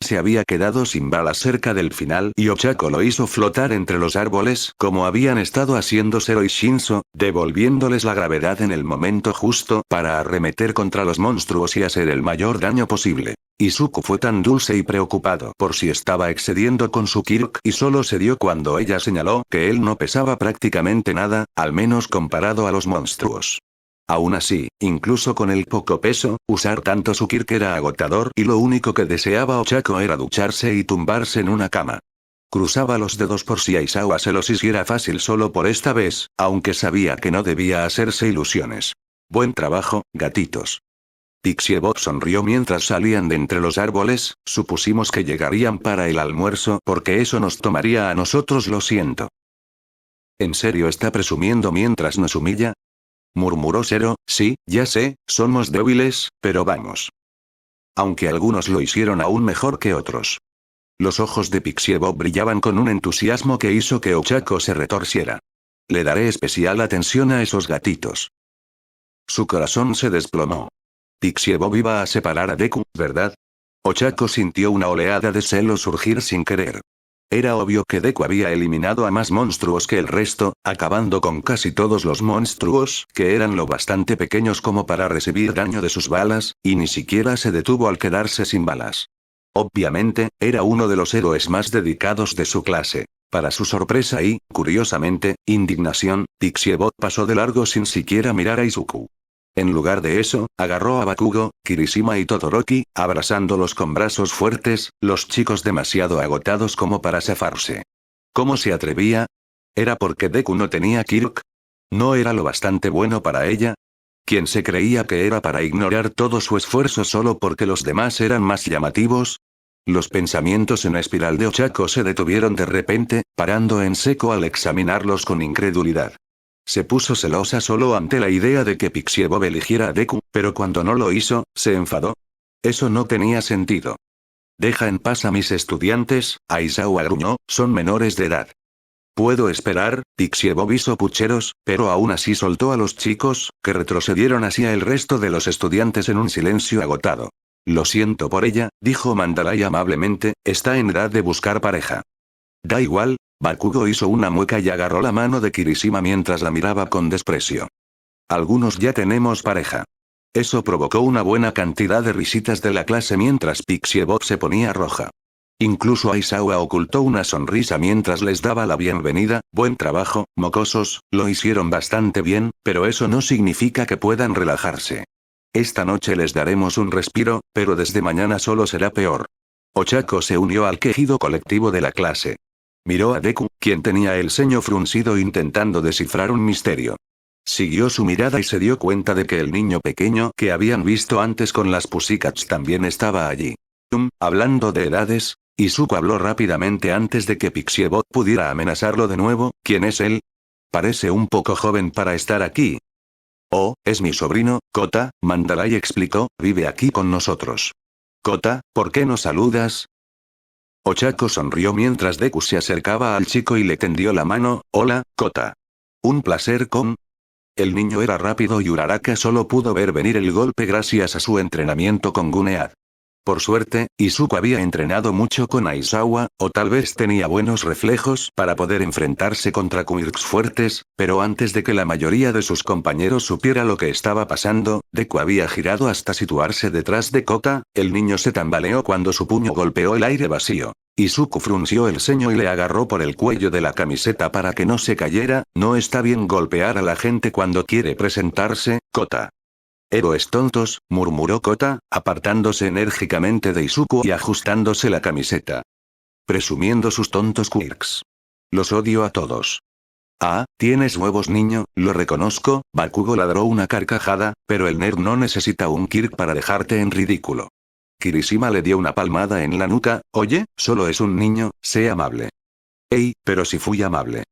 Se había quedado sin balas cerca del final y Ochako lo hizo flotar entre los árboles como habían estado haciendo Zero y Shinzo, devolviéndoles la gravedad en el momento justo para arremeter contra los monstruos y hacer el mayor daño posible. Izuku fue tan dulce y preocupado por si estaba excediendo con su Kirk y solo se dio cuando ella señaló que él no pesaba prácticamente nada, al menos comparado a los monstruos. Aún así, incluso con el poco peso, usar tanto su Kirk era agotador y lo único que deseaba Ochako era ducharse y tumbarse en una cama. Cruzaba los dedos por si Aizawa se los hiciera fácil solo por esta vez, aunque sabía que no debía hacerse ilusiones. Buen trabajo, gatitos. Pixie Bob sonrió mientras salían de entre los árboles. Supusimos que llegarían para el almuerzo porque eso nos tomaría a nosotros, lo siento. ¿En serio está presumiendo mientras nos humilla? Murmuró Zero. Sí, ya sé, somos débiles, pero vamos. Aunque algunos lo hicieron aún mejor que otros. Los ojos de Pixie Bob brillaban con un entusiasmo que hizo que Ochako se retorciera. Le daré especial atención a esos gatitos. Su corazón se desplomó. Pixie Bob iba a separar a Deku, ¿verdad? Ochako sintió una oleada de celos surgir sin querer. Era obvio que Deku había eliminado a más monstruos que el resto, acabando con casi todos los monstruos, que eran lo bastante pequeños como para recibir daño de sus balas, y ni siquiera se detuvo al quedarse sin balas. Obviamente, era uno de los héroes más dedicados de su clase. Para su sorpresa y, curiosamente, indignación, Pixie Bob pasó de largo sin siquiera mirar a Izuku. En lugar de eso, agarró a Bakugo, Kirishima y Todoroki, abrazándolos con brazos fuertes, los chicos demasiado agotados como para zafarse. ¿Cómo se atrevía? ¿Era porque Deku no tenía Kirk? ¿No era lo bastante bueno para ella? ¿Quién se creía que era para ignorar todo su esfuerzo solo porque los demás eran más llamativos? Los pensamientos en espiral de Ochako se detuvieron de repente, parando en seco al examinarlos con incredulidad. Se puso celosa solo ante la idea de que Pixie Bob eligiera a Deku, pero cuando no lo hizo, se enfadó. Eso no tenía sentido. Deja en paz a mis estudiantes, Aizawa gruñó, son menores de edad. Puedo esperar, Pixie Bob hizo pucheros, pero aún así soltó a los chicos, que retrocedieron hacia el resto de los estudiantes en un silencio agotado. Lo siento por ella, dijo Mandalay amablemente, está en edad de buscar pareja. Da igual. Bakugo hizo una mueca y agarró la mano de Kirishima mientras la miraba con desprecio. Algunos ya tenemos pareja. Eso provocó una buena cantidad de risitas de la clase mientras Pixie Bob se ponía roja. Incluso Aizawa ocultó una sonrisa mientras les daba la bienvenida. Buen trabajo, mocosos, lo hicieron bastante bien, pero eso no significa que puedan relajarse. Esta noche les daremos un respiro, pero desde mañana solo será peor. Ochako se unió al quejido colectivo de la clase. Miró a Deku, quien tenía el ceño fruncido intentando descifrar un misterio. Siguió su mirada y se dio cuenta de que el niño pequeño que habían visto antes con las Pussycats también estaba allí. Hablando de edades, Izuku habló rápidamente antes de que Pixie Bob pudiera amenazarlo de nuevo. ¿Quién es él? Parece un poco joven para estar aquí. Oh, es mi sobrino, Kota, Mandalay explicó, vive aquí con nosotros. Kota, ¿por qué no saludas? Ochako sonrió mientras Deku se acercaba al chico y le tendió la mano. Hola, Kota. Un placer con... El niño era rápido y Uraraka solo pudo ver venir el golpe gracias a su entrenamiento con Gunead. Por suerte, Izuku había entrenado mucho con Aizawa, o tal vez tenía buenos reflejos para poder enfrentarse contra quirks fuertes, pero antes de que la mayoría de sus compañeros supiera lo que estaba pasando, Deku había girado hasta situarse detrás de Kota. El niño se tambaleó cuando su puño golpeó el aire vacío. Izuku frunció el ceño y le agarró por el cuello de la camiseta para que no se cayera. No está bien golpear a la gente cuando quiere presentarse, Kota. Héroes tontos, murmuró Kota, apartándose enérgicamente de Izuku y ajustándose la camiseta. Presumiendo sus tontos quirks. Los odio a todos. Ah, tienes huevos niño, lo reconozco. Bakugo ladró una carcajada, pero el nerd no necesita un quirk para dejarte en ridículo. Kirishima le dio una palmada en la nuca. Oye, solo es un niño, sé amable. Ey, pero si fui amable.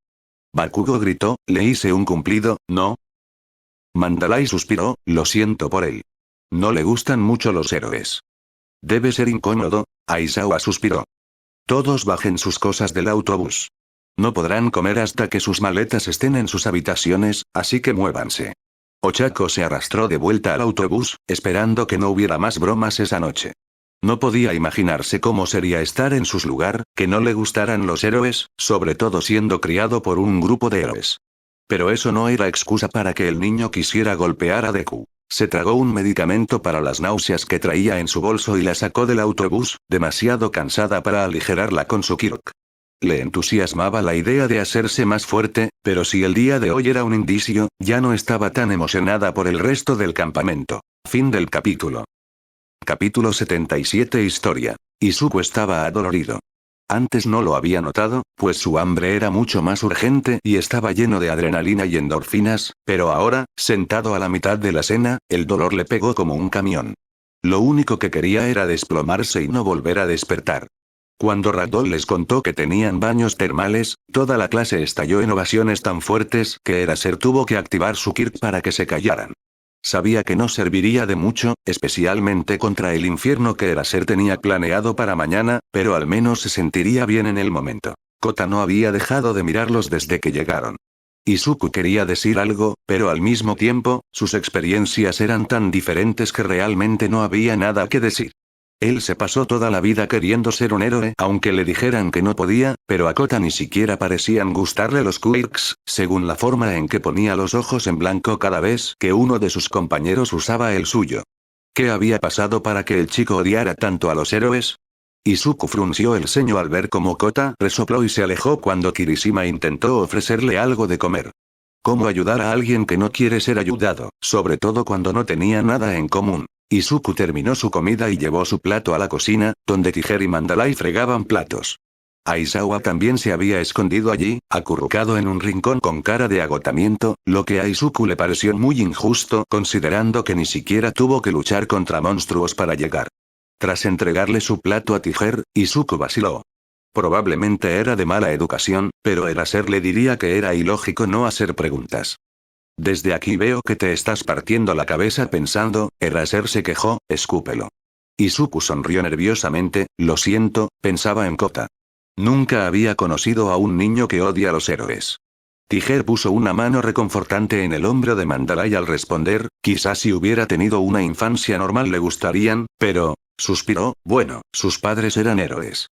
Bakugo gritó, le hice un cumplido, ¿no? Mandalay suspiró, lo siento por él. No le gustan mucho los héroes. Debe ser incómodo. Aizawa suspiró. Todos bajen sus cosas del autobús. No podrán comer hasta que sus maletas estén en sus habitaciones, así que muévanse. Ochako se arrastró de vuelta al autobús, esperando que no hubiera más bromas esa noche. No podía imaginarse cómo sería estar en su lugar, que no le gustaran los héroes, sobre todo siendo criado por un grupo de héroes. Pero eso no era excusa para que el niño quisiera golpear a Deku. Se tragó un medicamento para las náuseas que traía en su bolso y la sacó del autobús, demasiado cansada para aligerarla con su kirk. Le entusiasmaba la idea de hacerse más fuerte, pero si el día de hoy era un indicio, ya no estaba tan emocionada por el resto del campamento. Fin del capítulo. Capítulo 77 Historia. Izuku estaba adolorido. Antes no lo había notado, pues su hambre era mucho más urgente y estaba lleno de adrenalina y endorfinas, pero ahora, sentado a la mitad de la cena, el dolor le pegó como un camión. Lo único que quería era desplomarse y no volver a despertar. Cuando Ragdoll les contó que tenían baños termales, toda la clase estalló en ovaciones tan fuertes que Eraser tuvo que activar su Kirk para que se callaran. Sabía que no serviría de mucho, especialmente contra el infierno que Eraser tenía planeado para mañana, pero al menos se sentiría bien en el momento. Kota no había dejado de mirarlos desde que llegaron. Izuku quería decir algo, pero al mismo tiempo, sus experiencias eran tan diferentes que realmente no había nada que decir. Él se pasó toda la vida queriendo ser un héroe, aunque le dijeran que no podía, pero a Kota ni siquiera parecían gustarle los quirks, según la forma en que ponía los ojos en blanco cada vez que uno de sus compañeros usaba el suyo. ¿Qué había pasado para que el chico odiara tanto a los héroes? Izuku frunció el ceño al ver cómo Kota resopló y se alejó cuando Kirishima intentó ofrecerle algo de comer. ¿Cómo ayudar a alguien que no quiere ser ayudado, sobre todo cuando no tenía nada en común? Izuku terminó su comida y llevó su plato a la cocina, donde Tiger y Mandalay fregaban platos. Aizawa también se había escondido allí, acurrucado en un rincón con cara de agotamiento, lo que a Izuku le pareció muy injusto considerando que ni siquiera tuvo que luchar contra monstruos para llegar. Tras entregarle su plato a Tiger, Izuku vaciló. Probablemente era de mala educación, pero Eraser le diría que era ilógico no hacer preguntas. Desde aquí veo que te estás partiendo la cabeza pensando, Eraser se quejó, escúpelo. Izuku sonrió nerviosamente, lo siento, pensaba en Kota. Nunca había conocido a un niño que odia a los héroes. Tiger puso una mano reconfortante en el hombro de Mandalay al responder, quizás si hubiera tenido una infancia normal le gustarían, pero, suspiró, bueno, sus padres eran héroes.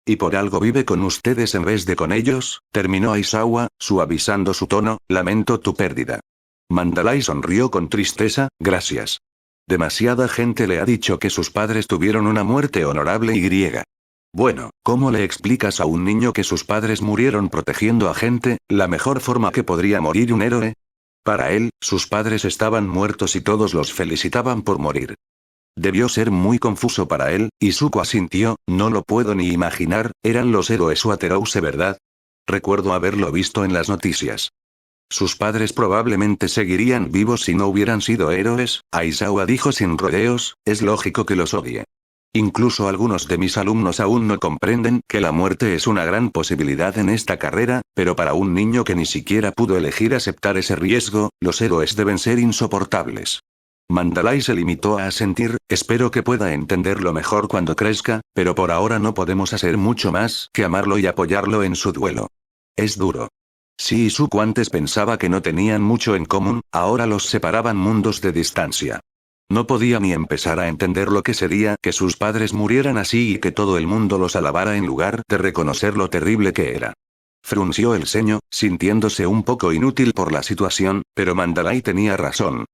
¿Y por algo vive con ustedes en vez de con ellos? Terminó Aizawa, suavizando su tono, lamento tu pérdida. Mandalay sonrió con tristeza, gracias. Demasiada gente le ha dicho que sus padres tuvieron una muerte honorable y. Bueno, ¿cómo le explicas a un niño que sus padres murieron protegiendo a gente, la mejor forma que podría morir un héroe? Para él, sus padres estaban muertos y todos los felicitaban por morir. Debió ser muy confuso para él, Izuku asintió, no lo puedo ni imaginar, eran los héroes Waterhouse, ¿verdad? Recuerdo haberlo visto en las noticias. Sus padres probablemente seguirían vivos si no hubieran sido héroes, Aizawa dijo sin rodeos, es lógico que los odie. Incluso algunos de mis alumnos aún no comprenden que la muerte es una gran posibilidad en esta carrera, pero para un niño que ni siquiera pudo elegir aceptar ese riesgo, los héroes deben ser insoportables. Mandalay se limitó a asentir, espero que pueda entenderlo mejor cuando crezca, pero por ahora no podemos hacer mucho más que amarlo y apoyarlo en su duelo. Es duro. Si Izuku antes pensaba que no tenían mucho en común, ahora los separaban mundos de distancia. No podía ni empezar a entender lo que sería que sus padres murieran así y que todo el mundo los alabara en lugar de reconocer lo terrible que era. Frunció el ceño, sintiéndose un poco inútil por la situación, pero Mandalay tenía razón.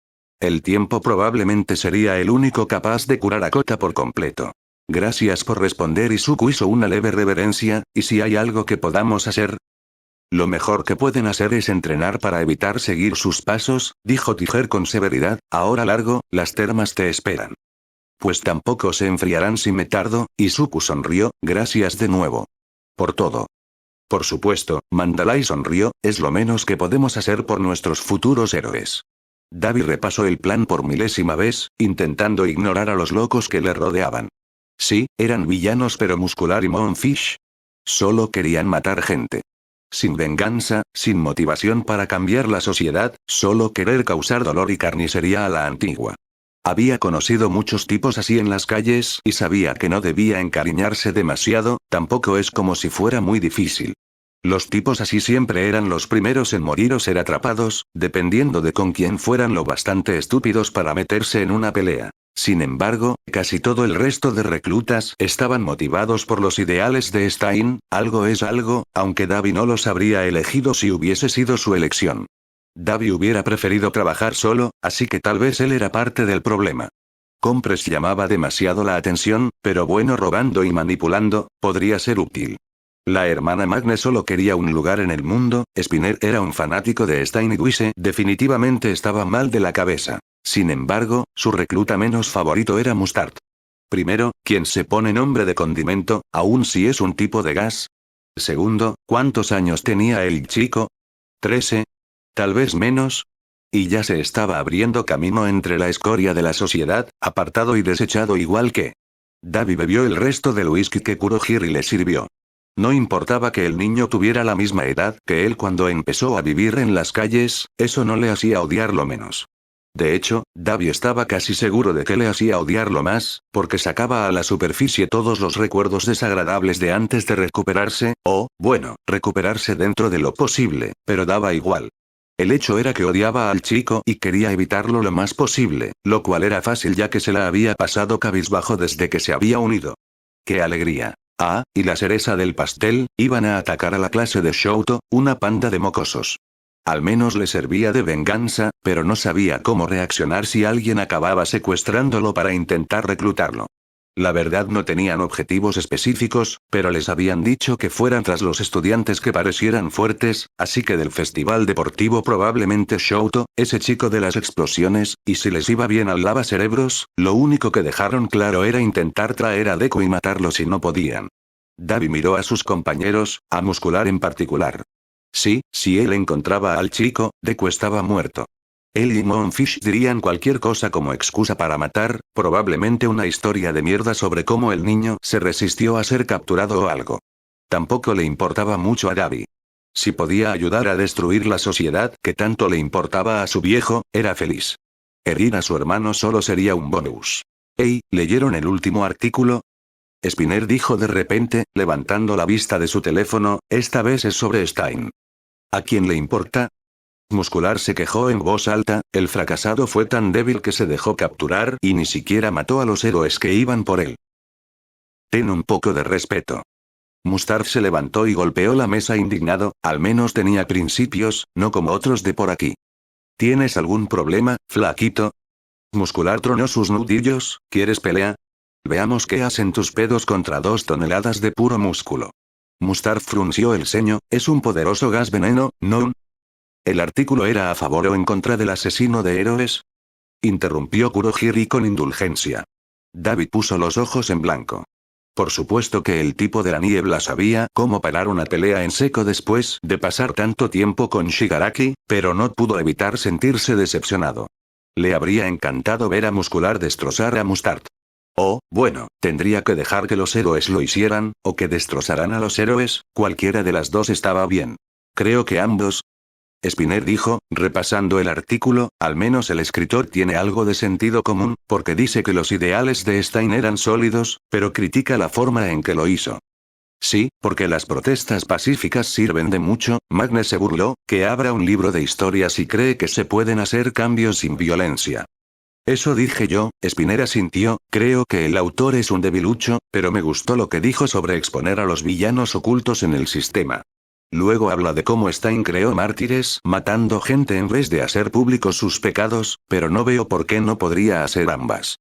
El tiempo probablemente sería el único capaz de curar a Kota por completo. Gracias por responder. Izuku hizo una leve reverencia, ¿y si hay algo que podamos hacer? Lo mejor que pueden hacer es entrenar para evitar seguir sus pasos, dijo Tiger con severidad, ahora largo, las termas te esperan. Pues tampoco se enfriarán si me tardo, Izuku sonrió, gracias de nuevo. Por todo. Por supuesto, Mandalay sonrió, es lo menos que podemos hacer por nuestros futuros héroes. Davi repasó el plan por milésima vez, intentando ignorar a los locos que le rodeaban. Sí, eran villanos pero Muscular y Moonfish. Solo querían matar gente. Sin venganza, sin motivación para cambiar la sociedad, solo querer causar dolor y carnicería a la antigua. Había conocido muchos tipos así en las calles y sabía que no debía encariñarse demasiado, tampoco es como si fuera muy difícil. Los tipos así siempre eran los primeros en morir o ser atrapados, dependiendo de con quién fueran lo bastante estúpidos para meterse en una pelea. Sin embargo, casi todo el resto de reclutas estaban motivados por los ideales de Stein, algo es algo, aunque Davi no los habría elegido si hubiese sido su elección. Davi hubiera preferido trabajar solo, así que tal vez él era parte del problema. Compress llamaba demasiado la atención, pero bueno, robando y manipulando, podría ser útil. La hermana Magne solo quería un lugar en el mundo, Spinner era un fanático de Stein y Dweezil definitivamente estaba mal de la cabeza. Sin embargo, su recluta menos favorito era Mustard. Primero, ¿quién se pone nombre de condimento, aun si es un tipo de gas? Segundo, ¿cuántos años tenía el chico? 13. Tal vez menos. Y ya se estaba abriendo camino entre la escoria de la sociedad, apartado y desechado igual que. Davi bebió el resto del whisky que Kurohiri le sirvió. No importaba que el niño tuviera la misma edad que él cuando empezó a vivir en las calles, eso no le hacía odiarlo menos. De hecho, Davi estaba casi seguro de que le hacía odiarlo más, porque sacaba a la superficie todos los recuerdos desagradables de antes de recuperarse, o, bueno, recuperarse dentro de lo posible, pero daba igual. El hecho era que odiaba al chico y quería evitarlo lo más posible, lo cual era fácil ya que se la había pasado cabizbajo desde que se había unido. ¡Qué alegría! Ah, y la cereza del pastel, iban a atacar a la clase de Shouto, una panda de mocosos. Al menos le servía de venganza, pero no sabía cómo reaccionar si alguien acababa secuestrándolo para intentar reclutarlo. La verdad no tenían objetivos específicos, pero les habían dicho que fueran tras los estudiantes que parecieran fuertes, así que del festival deportivo probablemente Shouto, ese chico de las explosiones, y si les iba bien al lavacerebros, lo único que dejaron claro era intentar traer a Deku y matarlo si no podían. Davi miró a sus compañeros, a Muscular en particular. Sí, si él encontraba al chico, Deku estaba muerto. Él y Moonfish dirían cualquier cosa como excusa para matar, probablemente una historia de mierda sobre cómo el niño se resistió a ser capturado o algo. Tampoco le importaba mucho a Davi. Si podía ayudar a destruir la sociedad que tanto le importaba a su viejo, era feliz. Herir a su hermano solo sería un bonus. Hey, ¿leyeron el último artículo? Spinner dijo de repente, levantando la vista de su teléfono, esta vez es sobre Stein. ¿A quién le importa? Muscular se quejó en voz alta, el fracasado fue tan débil que se dejó capturar y ni siquiera mató a los héroes que iban por él. Ten un poco de respeto. Mustard se levantó y golpeó la mesa indignado, al menos tenía principios, no como otros de por aquí. ¿Tienes algún problema, flaquito? Muscular tronó sus nudillos, ¿quieres pelea? Veamos qué hacen tus pedos contra 2 toneladas de puro músculo. Mustard frunció el ceño, es un poderoso gas veneno, ¿no? ¿El artículo era a favor o en contra del asesino de héroes? Interrumpió Kurohiri con indulgencia. Davi puso los ojos en blanco. Por supuesto que el tipo de la niebla sabía cómo parar una pelea en seco después de pasar tanto tiempo con Shigaraki, pero no pudo evitar sentirse decepcionado. Le habría encantado ver a Muscular destrozar a Mustard. O, bueno, tendría que dejar que los héroes lo hicieran, o que destrozaran a los héroes, cualquiera de las dos estaba bien. Creo que ambos. Spinner dijo, repasando el artículo, al menos el escritor tiene algo de sentido común, porque dice que los ideales de Stein eran sólidos, pero critica la forma en que lo hizo. Sí, porque las protestas pacíficas sirven de mucho, Magne se burló, que abra un libro de historias y cree que se pueden hacer cambios sin violencia. Eso dije yo, Spinner asintió, creo que el autor es un debilucho, pero me gustó lo que dijo sobre exponer a los villanos ocultos en el sistema. Luego habla de cómo Stein creó mártires matando gente en vez de hacer públicos sus pecados, pero no veo por qué no podría hacer ambas.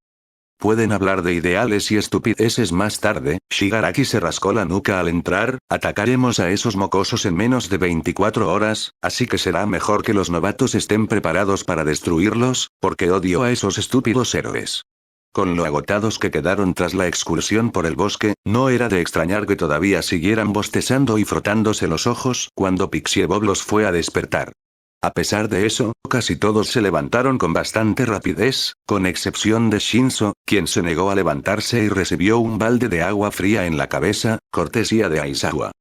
Pueden hablar de ideales y estupideces más tarde, Shigaraki se rascó la nuca al entrar, atacaremos a esos mocosos en menos de 24 horas, así que será mejor que los novatos estén preparados para destruirlos, porque odio a esos estúpidos héroes. Con lo agotados que quedaron tras la excursión por el bosque, no era de extrañar que todavía siguieran bostezando y frotándose los ojos cuando Pixie Bob los fue a despertar. A pesar de eso, casi todos se levantaron con bastante rapidez, con excepción de Shinzo, quien se negó a levantarse y recibió un balde de agua fría en la cabeza, cortesía de Aizawa.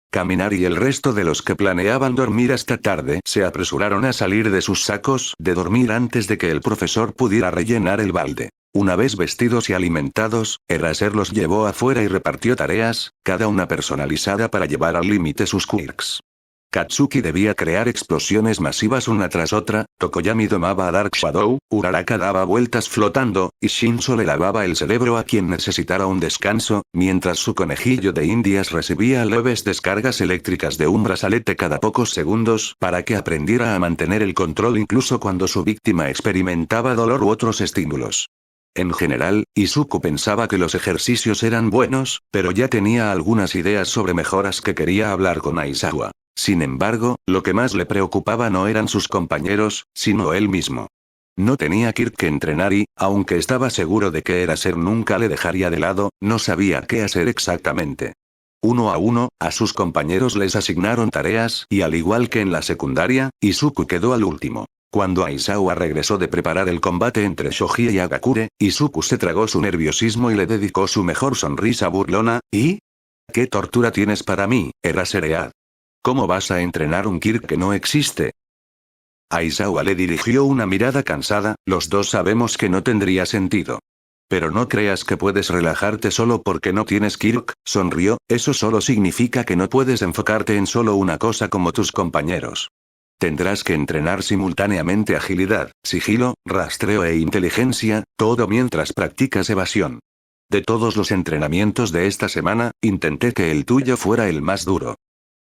Caminar y el resto de los que planeaban dormir hasta tarde se apresuraron a salir de sus sacos de dormir antes de que el profesor pudiera rellenar el balde. Una vez vestidos y alimentados, Eraser los llevó afuera y repartió tareas, cada una personalizada para llevar al límite sus quirks. Katsuki debía crear explosiones masivas una tras otra, Tokoyami domaba a Dark Shadow, Uraraka daba vueltas flotando, y Shinzo le lavaba el cerebro a quien necesitara un descanso, mientras su conejillo de indias recibía leves descargas eléctricas de un brazalete cada pocos segundos para que aprendiera a mantener el control incluso cuando su víctima experimentaba dolor u otros estímulos. En general, Izuku pensaba que los ejercicios eran buenos, pero ya tenía algunas ideas sobre mejoras que quería hablar con Aizawa. Sin embargo, lo que más le preocupaba no eran sus compañeros, sino él mismo. No tenía Kirk que entrenar y, aunque estaba seguro de que Eraser nunca le dejaría de lado, no sabía qué hacer exactamente. Uno, a sus compañeros les asignaron tareas y al igual que en la secundaria, Izuku quedó al último. Cuando Aizawa regresó de preparar el combate entre Shoji y Agakure, Izuku se tragó su nerviosismo y le dedicó su mejor sonrisa burlona, ¿y? ¿Qué tortura tienes para mí, Eraser? ¿Cómo vas a entrenar un Kirk que no existe? Aizawa le dirigió una mirada cansada, los dos sabemos que no tendría sentido. Pero no creas que puedes relajarte solo porque no tienes Kirk, sonrió, eso solo significa que no puedes enfocarte en solo una cosa como tus compañeros. Tendrás que entrenar simultáneamente agilidad, sigilo, rastreo e inteligencia, todo mientras practicas evasión. De todos los entrenamientos de esta semana, intenté que el tuyo fuera el más duro.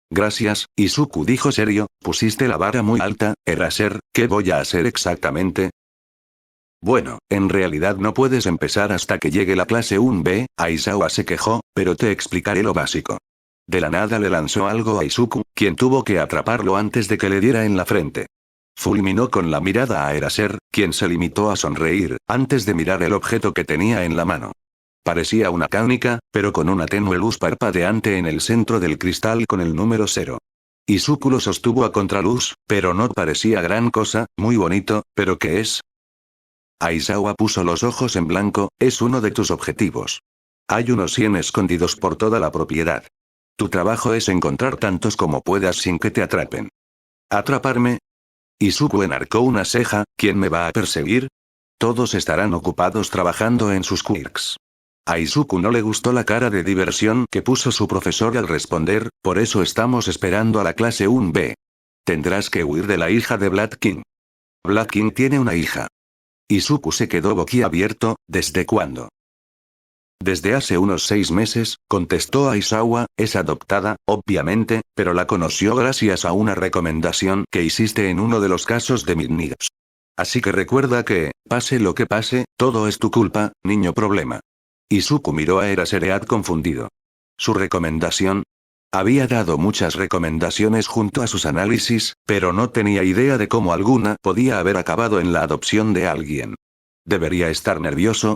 Gracias, Izuku dijo serio, pusiste la vara muy alta, Eraser, ¿qué voy a hacer exactamente? Bueno, en realidad no puedes empezar hasta que llegue la clase 1B, Aizawa se quejó, pero te explicaré lo básico. De la nada le lanzó algo a Izuku, quien tuvo que atraparlo antes de que le diera en la frente. Fulminó con la mirada a Eraser, quien se limitó a sonreír, antes de mirar el objeto que tenía en la mano. Parecía una cánica, pero con una tenue luz parpadeante en el centro del cristal con el número 0. Izuku lo sostuvo a contraluz, pero no parecía gran cosa, muy bonito, ¿pero qué es? Aizawa puso los ojos en blanco, es uno de tus objetivos. Hay unos 100 escondidos por toda la propiedad. Tu trabajo es encontrar tantos como puedas sin que te atrapen. ¿Atraparme? Izuku enarcó una ceja, ¿quién me va a perseguir? Todos estarán ocupados trabajando en sus quirks. A Izuku no le gustó la cara de diversión que puso su profesor al responder, por eso estamos esperando a la clase 1B. Tendrás que huir de la hija de Black King. Black King tiene una hija. Izuku se quedó boquiabierto, ¿desde cuándo? Desde hace unos 6 meses, contestó Aizawa, es adoptada, obviamente, pero la conoció gracias a una recomendación que hiciste en uno de los casos de Midnights. Así que recuerda que, pase lo que pase, todo es tu culpa, niño problema. Izuku miró a Eraser confundido. ¿Su recomendación? Había dado muchas recomendaciones junto a sus análisis, pero no tenía idea de cómo alguna podía haber acabado en la adopción de alguien. ¿Debería estar nervioso?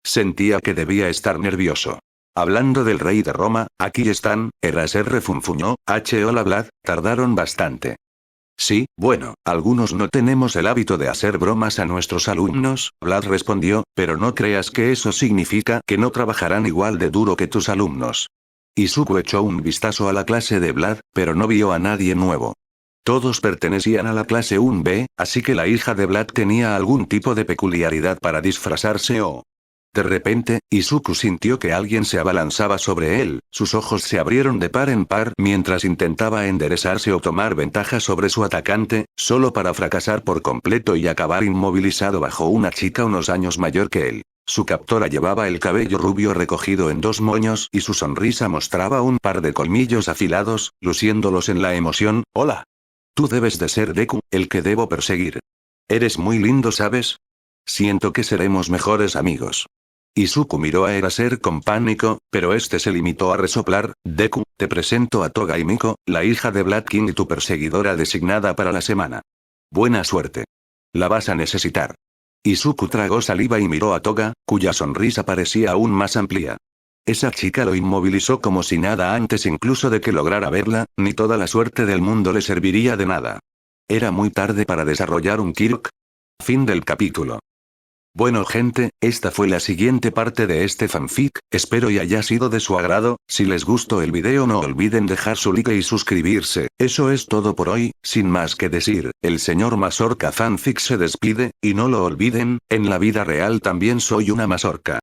Sentía que debía estar nervioso. Hablando del rey de Roma, aquí están, Eraser refunfuñó, hola Vlad, tardaron bastante. Sí, bueno, algunos no tenemos el hábito de hacer bromas a nuestros alumnos, Vlad respondió, pero no creas que eso significa que no trabajarán igual de duro que tus alumnos. Izuku echó un vistazo a la clase de Vlad, pero no vio a nadie nuevo. Todos pertenecían a la clase 1B, así que la hija de Vlad tenía algún tipo de peculiaridad para disfrazarse o... De repente, Izuku sintió que alguien se abalanzaba sobre él, sus ojos se abrieron de par en par mientras intentaba enderezarse o tomar ventaja sobre su atacante, solo para fracasar por completo y acabar inmovilizado bajo una chica unos años mayor que él. Su captora llevaba el cabello rubio recogido en 2 moños y su sonrisa mostraba un par de colmillos afilados, luciéndolos en la emoción, hola. Tú debes de ser Deku, el que debo perseguir. Eres muy lindo, ¿sabes? Siento que seremos mejores amigos. Izuku miró a Eraser con pánico, pero este se limitó a resoplar, Deku, te presento a Toga y Miko, la hija de Black King y tu perseguidora designada para la semana. Buena suerte. La vas a necesitar. Izuku tragó saliva y miró a Toga, cuya sonrisa parecía aún más amplia. Esa chica lo inmovilizó como si nada antes incluso de que lograra verla, ni toda la suerte del mundo le serviría de nada. Era muy tarde para desarrollar un Kirk. Fin del capítulo. Bueno gente, esta fue la siguiente parte de este fanfic, espero y haya sido de su agrado, si les gustó el video no olviden dejar su like y suscribirse, eso es todo por hoy, sin más que decir, el señor Mazorca Fanfic se despide, y no lo olviden, en la vida real también soy una mazorca.